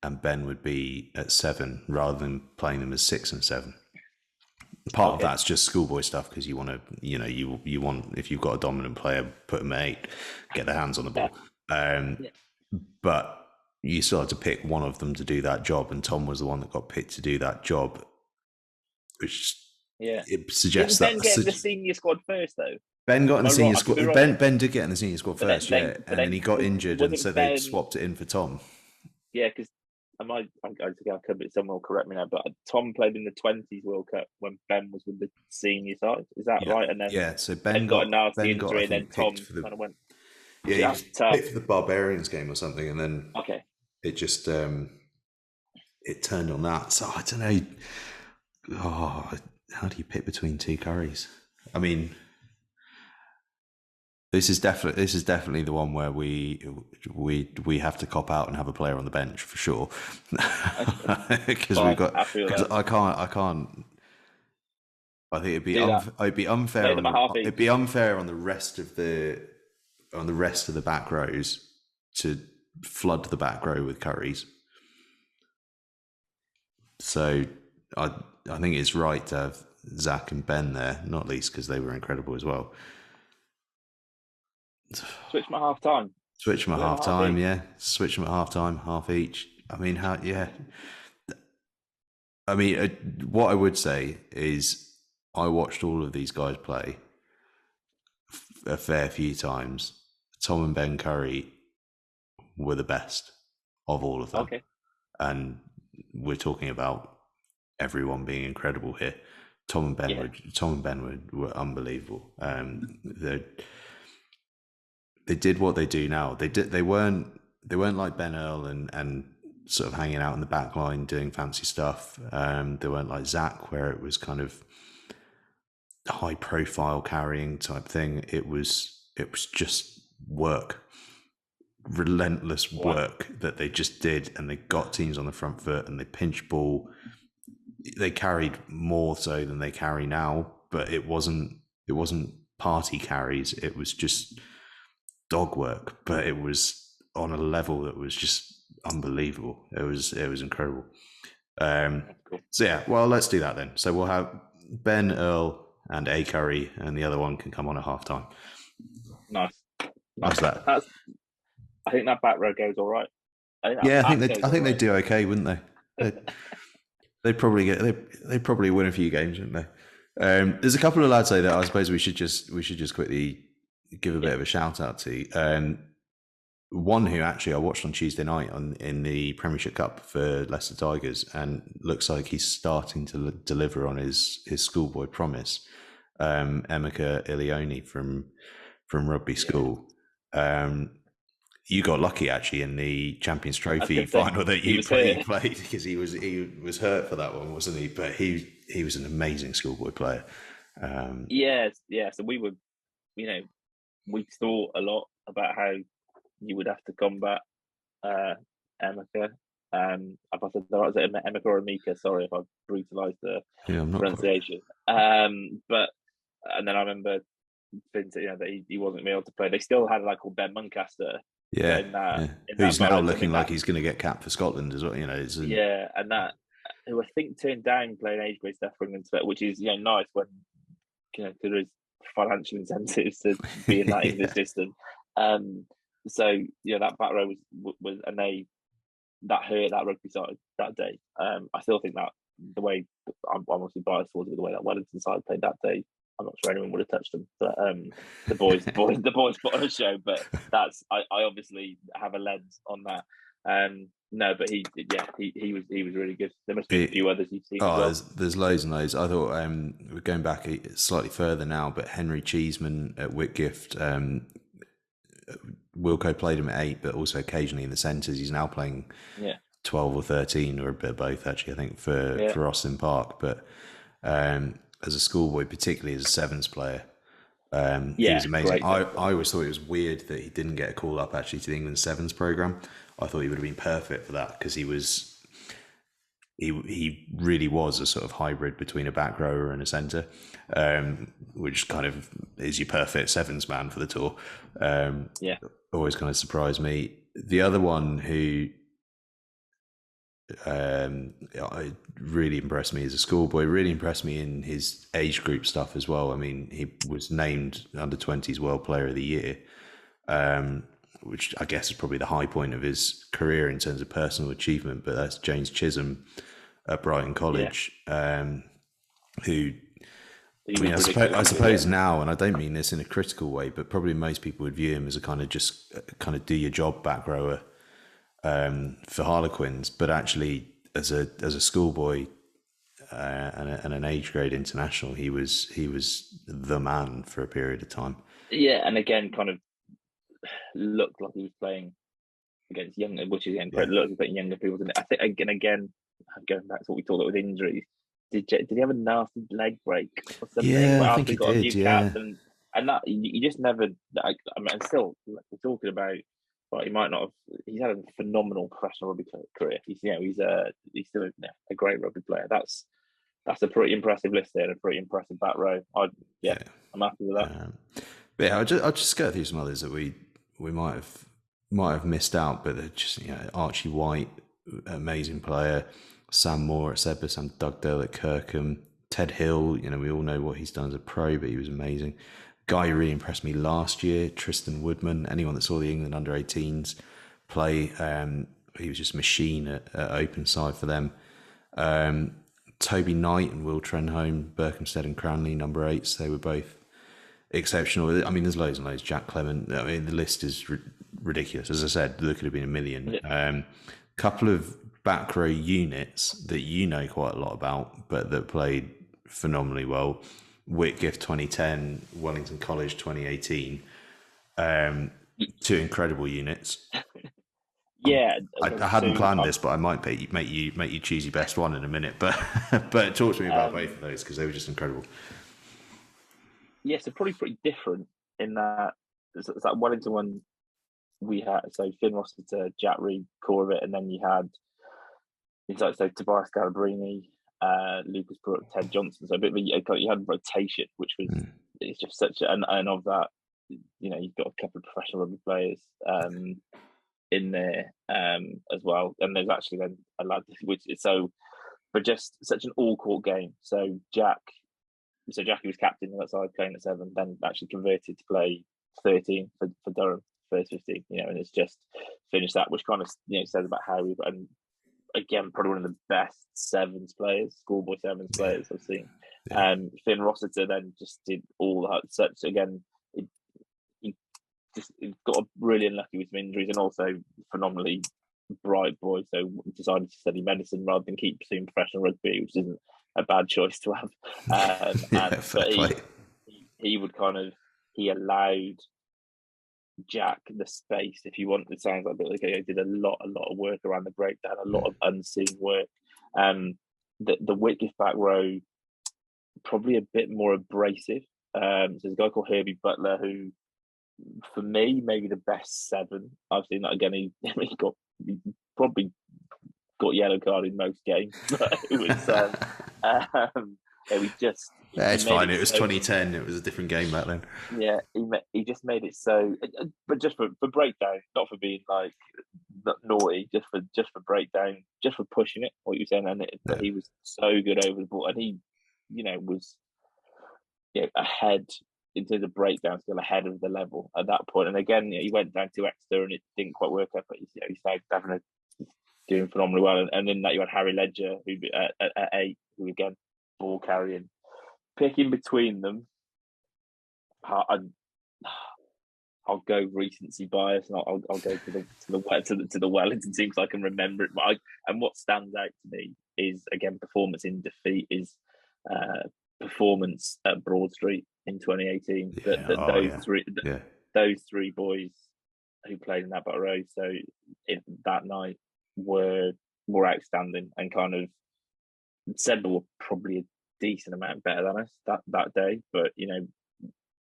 B: and Ben would be at 7 rather than playing them as 6 and 7. Part of that's just schoolboy stuff, because you want to, you want, if you've got a dominant player, put them at 8, get their hands on the ball. But you still had to pick one of them to do that job, and Tom was the one that got picked to do that job, which it suggests
C: that. Didn't Ben get in the senior squad first, though?
B: Ben got in the senior squad. Ben did get in the senior squad first, and then he got injured, and so they swapped it in for Tom. Yeah,
C: because I could, but someone will correct me now. But Tom played in the 20s World Cup when Ben was with the senior side. Is that right? And then
B: so Ben got a nasty injury, and then Tom kind of went. Yeah, he was picked for the Barbarians game or something, and then it just it turned on that. So I don't know. How do you pick between two Currys? I mean, This is definitely the one where we have to cop out and have a player on the bench for sure, because we've got. Because I can't. I think it'd be unfair. It'd be unfair on the rest of the back rows to flood the back row with curries. So I think it's right to have Zach and Ben there, not least because they were incredible as well.
C: Switch them at half time.
B: Switch them at half time, yeah. Switch them at half time, half each. I mean, what I would say is I watched all of these guys play a fair few times. Tom and Ben Curry were the best of all of them.
C: Okay.
B: And we're talking about everyone being incredible here. Tom and Ben were unbelievable. They did what they do now. They weren't like Ben Earl and sort of hanging out in the back line doing fancy stuff. They weren't like Zach, where it was kind of high profile carrying type thing. It was just work, relentless work that they just did, and they got teams on the front foot and they pinched ball. They carried more so than they carry now, but it wasn't party carries. It was just dog work, but it was on a level that was just unbelievable. It was incredible.
C: Cool.
B: So yeah, well, let's do that then. So we'll have Ben, Earl, and A Curry, and the other one can come on at half time.
C: Nice.
B: How's that?
C: I think that back row goes all right.
B: I think they'd do okay, wouldn't they? They'd probably win a few games, wouldn't they? There's a couple of lads though that I suppose we should just quickly give a bit of a shout out to. One who actually I watched on Tuesday night in the Premiership Cup for Leicester Tigers, and looks like he's starting to deliver on his schoolboy promise. Emeka Ilioni from rugby school. You got lucky actually in the Champions Trophy final that you played because he was hurt for that one, wasn't he? But he was an amazing schoolboy player.
C: So we were, we thought a lot about how you would have to combat Emeka. I said Emeka or Amika. Sorry if I've brutalised the pronunciation. But and then I remember that he wasn't able to play. They still had a lad called Ben Muncaster.
B: Who's now looking like he's going to get capped for Scotland as well. And
C: that who I think turned down playing age grade stuff for England, which is nice when there is financial incentives to be in that English system. So that back row was and that hurt that rugby side that day. I still think that the way I'm obviously biased towards it, the way that Wellington side played that day, I'm not sure anyone would have touched them. But the boys put on a show. But that's I obviously have a lens on that. No, but he was really good. There must be a few others you've seen.
B: There's loads and loads. I thought we're going back slightly further now, but Henry Cheeseman at Whitgift. Wilco played him at 8, but also occasionally in the centres. He's now playing 12 or 13, or a bit of both actually, I think, for Austin Park. But as a schoolboy, particularly as a sevens player, he was amazing. I always thought it was weird that he didn't get a call up actually to the England sevens programme. I thought he would have been perfect for that because he really was a sort of hybrid between a back rower and a centre, which kind of is your perfect sevens man for the tour. Always kind of surprised me. The other one who really impressed me as a schoolboy, really impressed me in his age group stuff as well. I mean, he was named under 20s World Player of the Year, which I guess is probably the high point of his career in terms of personal achievement. But that's James Chisholm at Brighton College, who I suppose now, and I don't mean this in a critical way, but probably most people would view him as a kind of do your job back rower for Harlequins, but actually as a schoolboy and an age grade international, he was the man for a period of time. Yeah,
C: and again, kind of looked like he was playing against younger, which is looked like playing younger people. I think again, going back to what we talked about with injuries, did he have a nasty leg break or something?
B: Yeah, I think he did. Yeah.
C: and that you just never. I mean, and still we're talking about. Well, he might not have. He's had a phenomenal professional rugby career. He's still a great rugby player. That's a pretty impressive list there and a pretty impressive back row. I'm happy with that.
B: But yeah, I'll just go through some others that we might have missed out, but they're just Archie White, amazing player. Sam Moore at Sebus and Dugdale at Kirkham. Ted Hill, we all know what he's done as a pro, but he was amazing. Guy really impressed me last year. Tristan Woodman, anyone that saw the England under-18s play, he was just a machine at open side for them. Toby Knight and Will Trenholm, Berkhamsted and Cranley, number 8s, they were both exceptional. I mean, there's loads and loads. Jack Clement, I mean, the list is ridiculous. As I said, there could have been a million. Couple of back row units that quite a lot about, but that played phenomenally well. Whitgift 2010, Wellington College 2018. Two incredible units.
C: Yeah,
B: I hadn't planned this, but I might make you choose your best one in a minute. But talk to me about both of those because they were just incredible.
C: Yeah, so probably pretty different in that it's that Wellington one we had. So Finn Rossiter, Jack Reed, core of it, and then you had Tobias Galabrini, Lucas Brooke, Ted Johnson. So a bit of you had rotation, which was it's just such and of that, you've got a couple of professional rugby players in there as well, and there's actually then a lad which is but just such an all-court game. So Jackie was captain on that side, playing at 7, then actually converted to play 13 for Durham, first 15, and it's just finished that, which kind of says about how we've and again probably one of the best schoolboy sevens players I've seen. Finn Rossiter then just did all that. Such again, he got really unlucky with some injuries and also phenomenally bright boy, so decided to study medicine rather than keep pursuing professional rugby, which isn't a bad choice to have. But he allowed Jack the space, if you want. It sounds like he did a lot of work around the breakdown, a lot of unseen work. The Whitgift back row probably a bit more abrasive. So there's a guy called Herbie Butler who, for me, maybe the best 7 I've seen. That again, he probably got yellow card in most games, but it was
B: it's fine. It was 2010. It was a different game back then.
C: Yeah, he just made it so, but just for breakdown, not for being like naughty, just for breakdown, just for pushing it. What you were saying, but he was so good over the ball, and he, was ahead in terms of breakdown, still ahead of the level at that point. And again, he went down to Exeter and it didn't quite work out, but he started doing phenomenally well. And in that you had Harry Ledger, who at 8, who again ball carrying. Picking between them, I'll go recency bias, and I'll go to the Wellington team because I can remember it. And what stands out to me is again performance in defeat is performance at Broad Street in 2018. Those three boys who played in that back row, so that night were outstanding and kind of said they were probably a decent amount better than us that day, but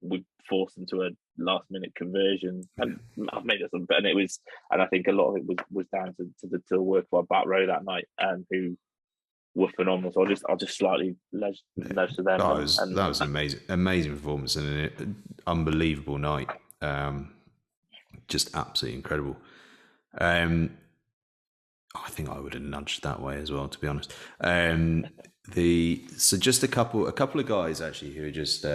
C: we forced them to a last minute conversion and I've made it something, and I think a lot of it was down to the work of our back row that night, and who were phenomenal. So I'll just slightly ledge to them.
B: That was an amazing performance and an unbelievable night. Just absolutely incredible. I think I would have nudged that way as well, to be honest. So just a couple of guys actually who are just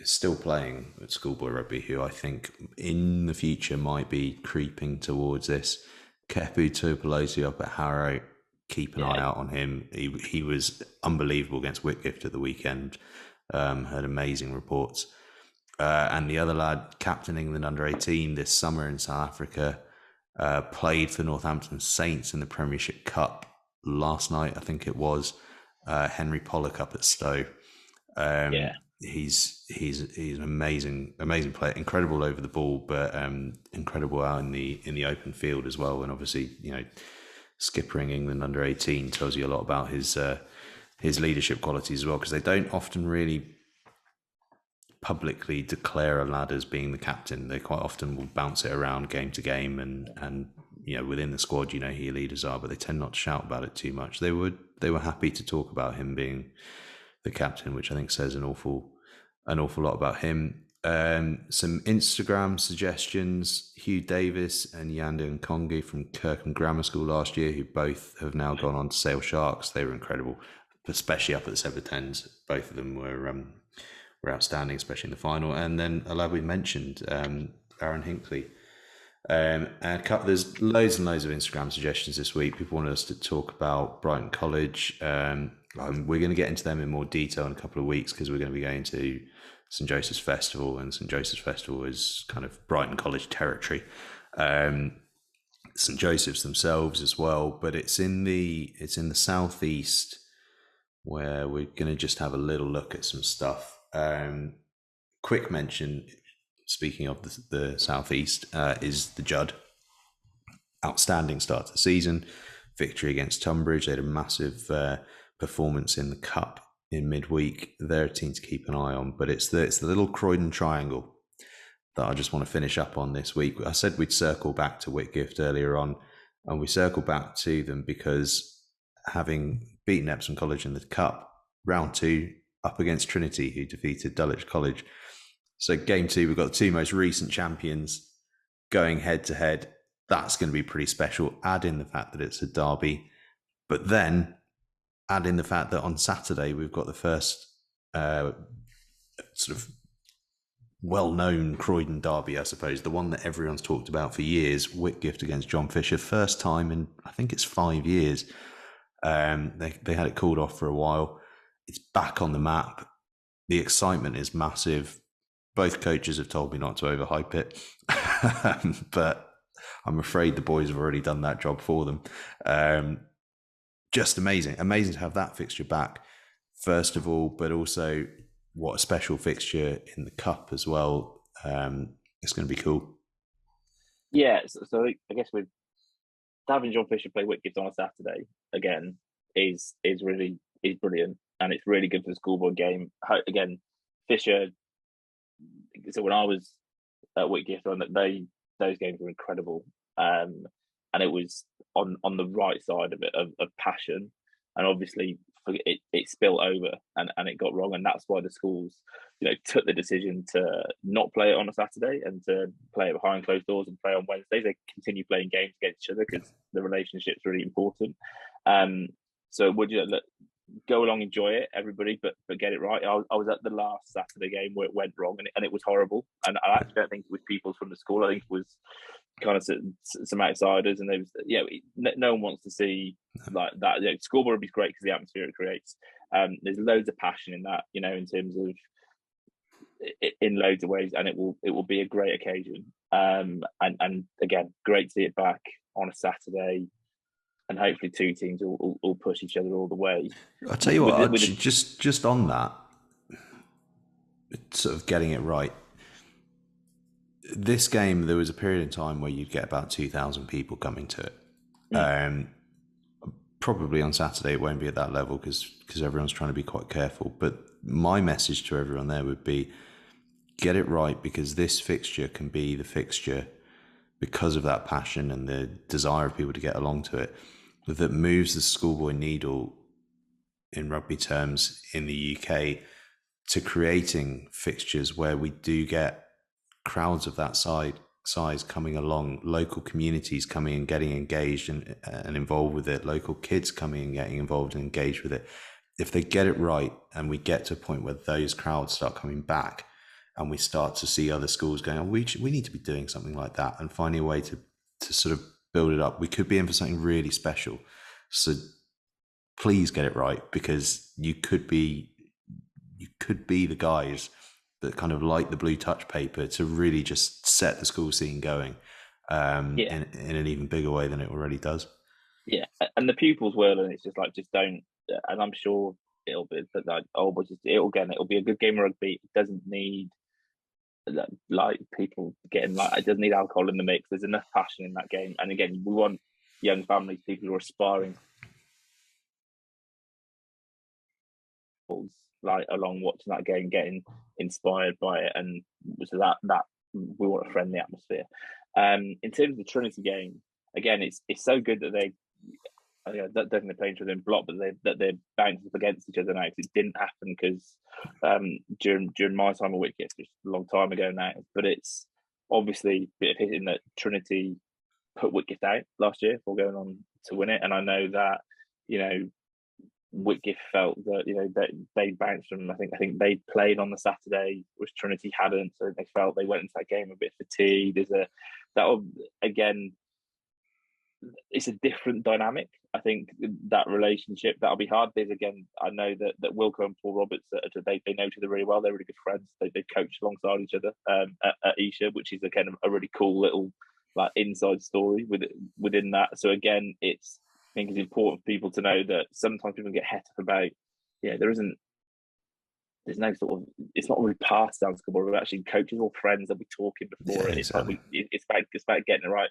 B: still playing at schoolboy rugby, who I think in the future might be creeping towards this. Kepu Tupolosi up at Harrow. Keep an eye out on him. He was unbelievable against Whitgift at the weekend. Heard amazing reports. And the other lad, captain England under 18 this summer in South Africa, played for Northampton Saints in the Premiership Cup last night, I think it was. Henry Pollock up at Stowe. He's an amazing player, incredible over the ball, but incredible out in the open field as well. And obviously, skippering England under 18 tells you a lot about his leadership qualities as well, because they don't often really publicly declare a lad as being the captain. They quite often will bounce it around game to game, and within the squad, who your leaders are, but they tend not to shout about it too much. They were happy to talk about him being the captain, which I think says an awful lot about him. Some Instagram suggestions: Hugh Davis and Yanda Nkongi from Kirkham Grammar School last year, who both have now gone on to Sale Sharks. They were incredible, especially up at the 7-10s. Both of them were outstanding, especially in the final. And then a lad we mentioned, Aaron Hinkley. There's loads and loads of Instagram suggestions this week. People wanted us to talk about Brighton College. We're going to get into them in more detail in a couple of weeks, because we're going to be going to St Joseph's Festival, and St Joseph's Festival is kind of Brighton College territory. St Joseph's themselves as well, but it's in the southeast, where we're going to just have a little look at some stuff. Quick mention, speaking of the southeast, is the Judd. Outstanding start to the season. Victory against Tunbridge. They had a massive performance in the Cup in midweek. They're a team to keep an eye on, but it's the little Croydon triangle that I just want to finish up on this week. I said we'd circle back to Whitgift earlier on, and we circle back to them because, having beaten Epsom College in the Cup, round 2 up against Trinity, who defeated Dulwich College. So game 2, we've got the 2 most recent champions going head to head. That's going to be pretty special. Add in the fact that it's a derby, but then add in the fact that on Saturday we've got the first sort of well-known Croydon derby, I suppose, the one that everyone's talked about for years, Whitgift against John Fisher. First time in, I think it's 5 years. They had it called off for a while. It's back on the map. The excitement is massive. Both coaches have told me not to overhype it, but I'm afraid the boys have already done that job for them. Just amazing to have that fixture back, first of all, but also what a special fixture in the Cup as well. It's going to be cool.
C: Yeah, so I guess with having John Fisher play Whitgift on a Saturday again is brilliant, and it's really good for the schoolboy game. Again, Fisher. So when I was at Whitgift, those games were incredible, and it was on the right side of it of passion, and obviously it spilled over and it got wrong, and that's why the schools took the decision to not play it on a Saturday and to play it behind closed doors and play on Wednesdays. They continue playing games against each other because the relationship's really important. So would you go along, enjoy it, everybody, but get it right. I was at the last Saturday game where it went wrong, and it was horrible. And I actually don't think it was people from the school. I think it was kind of some outsiders, and no one wants to see like that. School rugby is great because the atmosphere it creates. There's loads of passion in that, in terms of in loads of ways, and it will be a great occasion. And again, great to see it back on a Saturday. And hopefully 2 teams will push each other all the way.
B: I'll tell you what, just on that, sort of getting it right. This game, there was a period in time where you'd get about 2,000 people coming to it. Probably on Saturday it won't be at that level because everyone's trying to be quite careful. But my message to everyone there would be, get it right, because this fixture can be the fixture, because of that passion and the desire of people to get along to it, that moves the schoolboy needle, in rugby terms, in the UK, to creating fixtures where we do get crowds of that size coming along, local communities coming and getting engaged and involved with it, local kids coming and getting involved and engaged with it. If they get it right and we get to a point where those crowds start coming back, and we start to see other schools going, oh, we need to be doing something like that, and finding a way to sort of build it up, we could be in for something really special. So please get it right, because you could be the guys that kind of light the blue touch paper to really just set the school scene going in an even bigger way than it already does.
C: Yeah, and the pupils will, and it's just don't, and I'm sure it'll be it'll be a good game of rugby. It doesn't need like people getting it doesn't need alcohol in the mix. There's enough passion in that game, and again, we want young families, people who are aspiring like along watching that game, getting inspired by it, and so that we want a friendly atmosphere. In terms of the Trinity game, again, it's so good that they. That definitely playing within block, but they're bouncing up against each other now. It didn't happen because during my time at Whitgift, just a long time ago now. But it's obviously a bit of hitting that Trinity put Whitgift out last year before going on to win it, and I know that Whitgift felt that they bounced from. I think they played on the Saturday, which Trinity hadn't, so they felt they went into that game a bit fatigued. Again, it's a different dynamic. I think that relationship, that'll be hard. There's again, I know that Wilco and Paul Roberts, they know each other really well. They're really good friends. They coach alongside each other at Esher, which is a really cool little like inside story within that. So again, I think it's important for people to know that sometimes people get het up about, there's no sort of, it's not really passed down school, but we're actually coaches or friends that we talking before.
B: Yeah, exactly.
C: It's about getting it right.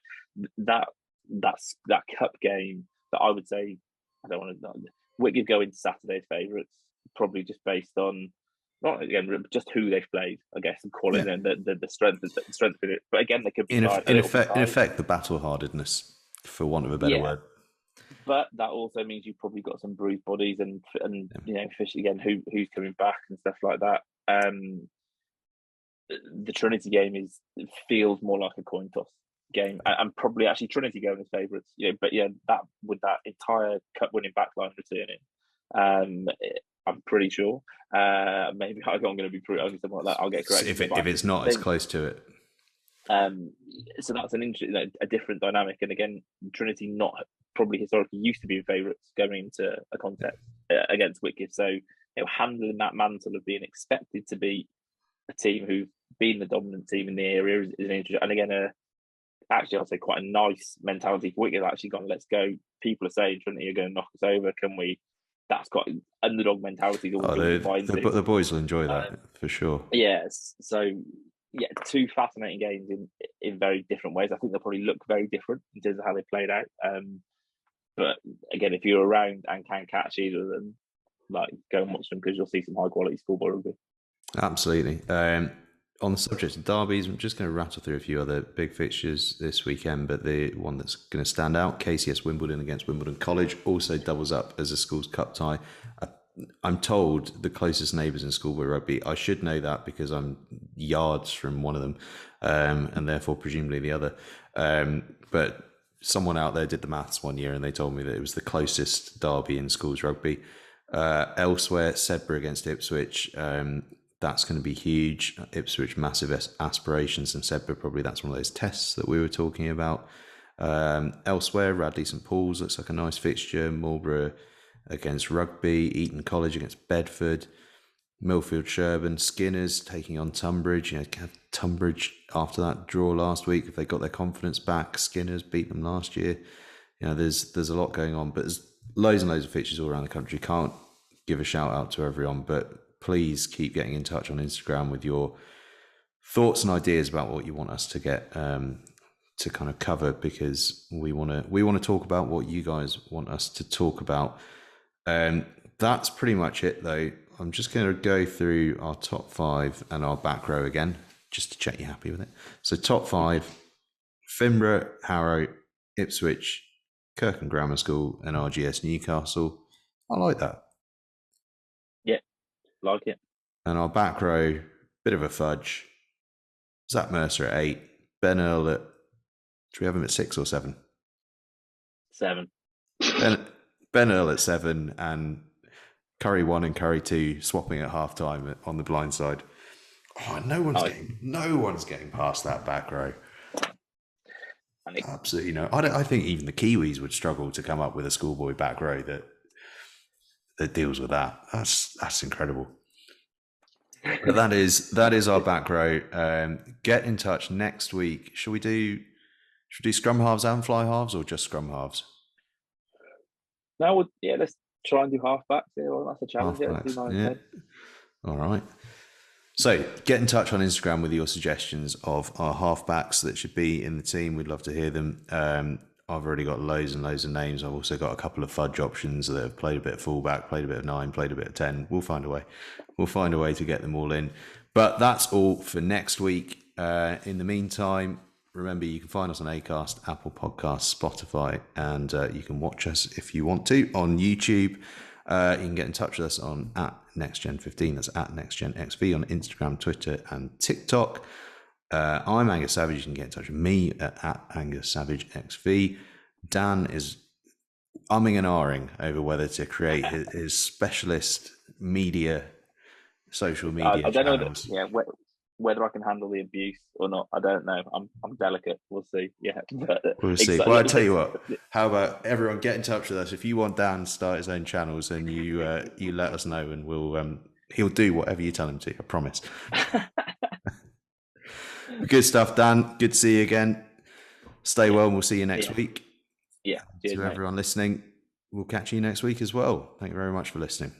C: That cup game that I would say, I don't want to. Whitgift go into Saturday's favourites, probably just based on not again just who they've played, I guess, and quality and the strength of it. But again, they could be
B: in effect the battle hardedness, for want of a better word.
C: But that also means you've probably got some bruised bodies and fish again who's coming back and stuff like that. The Trinity game feels more like a coin toss game, and probably actually Trinity going as favourites. But that with that entire cup winning backline returning, I'm pretty sure. Maybe I'm going to be proving something like that. I'll get corrected
B: if it's not as close to it.
C: So that's an interesting, a different dynamic. And again, Trinity not probably historically used to be favourites going into a contest against Whitgift. So handling that mantle of being expected to be a team who've been the dominant team in the area is an interesting. And again, actually, I'd say quite a nice mentality for Whitgift. Actually gone, let's go. People are saying Trinity are going to knock us over. Can we? That's got underdog mentality.
B: The boys will enjoy that for sure.
C: Yes. So two fascinating games in very different ways. I think they'll probably look very different in terms of how they played out. But again, if you're around and can catch either of them, go and watch them because you'll see some high quality schoolboy rugby.
B: Absolutely. On the subject of derbies, I'm just going to rattle through a few other big fixtures this weekend, but the one that's going to stand out, KCS Wimbledon against Wimbledon College, also doubles up as a schools cup tie. I'm told the closest neighbours in schoolboy rugby. I should know that because I'm yards from one of them, and therefore presumably the other. But someone out there did the maths one year and they told me that it was the closest derby in schools rugby. Elsewhere, Sedbergh against Ipswich. That's going to be huge. Ipswich, massive aspirations, and Sedbergh, probably that's one of those tests that we were talking about. Elsewhere, Radley St Paul's looks like a nice fixture. Marlborough against Rugby, Eton College against Bedford, Millfield Sherburn, Skinners taking on Tunbridge. Tunbridge after that draw last week, if they got their confidence back, Skinners beat them last year. There's a lot going on, but there's loads and loads of fixtures all around the country. Can't give a shout out to everyone, but please keep getting in touch on Instagram with your thoughts and ideas about what you want us to get to kind of cover, because we want to talk about what you guys want us to talk about. That's pretty much it, though. I'm just going to go through our top 5 and our back row again, just to check you're happy with it. So top 5, Finborough, Harrow, Ipswich, Kirkham Grammar School and RGS Newcastle. I like that.
C: Yeah, like it.
B: And our back row, bit of a fudge. Zach Mercer at 8, Ben Earl at, do we have him at 6 or 7?
C: 7.
B: Ben Earl at 7 and Curry 1 and Curry 2 swapping at half time on the blind side. Oh, no one's getting past that back row. Absolutely no. I think even the Kiwis would struggle to come up with a schoolboy back row that deals with that. That's incredible. But that is our back row. Get in touch next week. Should we do scrum halves and fly halves, or just scrum halves?
C: No, let's try and do halfbacks. Yeah, well, that's a challenge.
B: Yeah. All right. So get in touch on Instagram with your suggestions of our halfbacks that should be in the team. We'd love to hear them. I've already got loads and loads of names. I've also got a couple of fudge options that have played a bit of fullback, played a bit of 9, played a bit of 10. We'll find a way. We'll find a way to get them all in. But that's all for next week. In the meantime, remember, you can find us on Acast, Apple Podcasts, Spotify, and you can watch us if you want to on YouTube. You can get in touch with us on @NextGen15. That's @NextGenXV on Instagram, Twitter, and TikTok. I'm Angus Savage. You can get in touch with me at Angus Savage XV. Dan is umming and ahhing over whether to create his specialist social media
C: I don't
B: channels.
C: know whether I can handle the abuse or not. I don't know. I'm delicate. We'll see. Yeah,
B: we'll see. Well, I tell you what. How about everyone get in touch with us? If you want Dan to start his own channels, then you let us know, and we'll he'll do whatever you tell him to. I promise. Good stuff, Dan. Good to see you again. Stay well, and we'll see you next week.
C: Yeah. Cheers,
B: to everyone listening, we'll catch you next week as well. Thank you very much for listening.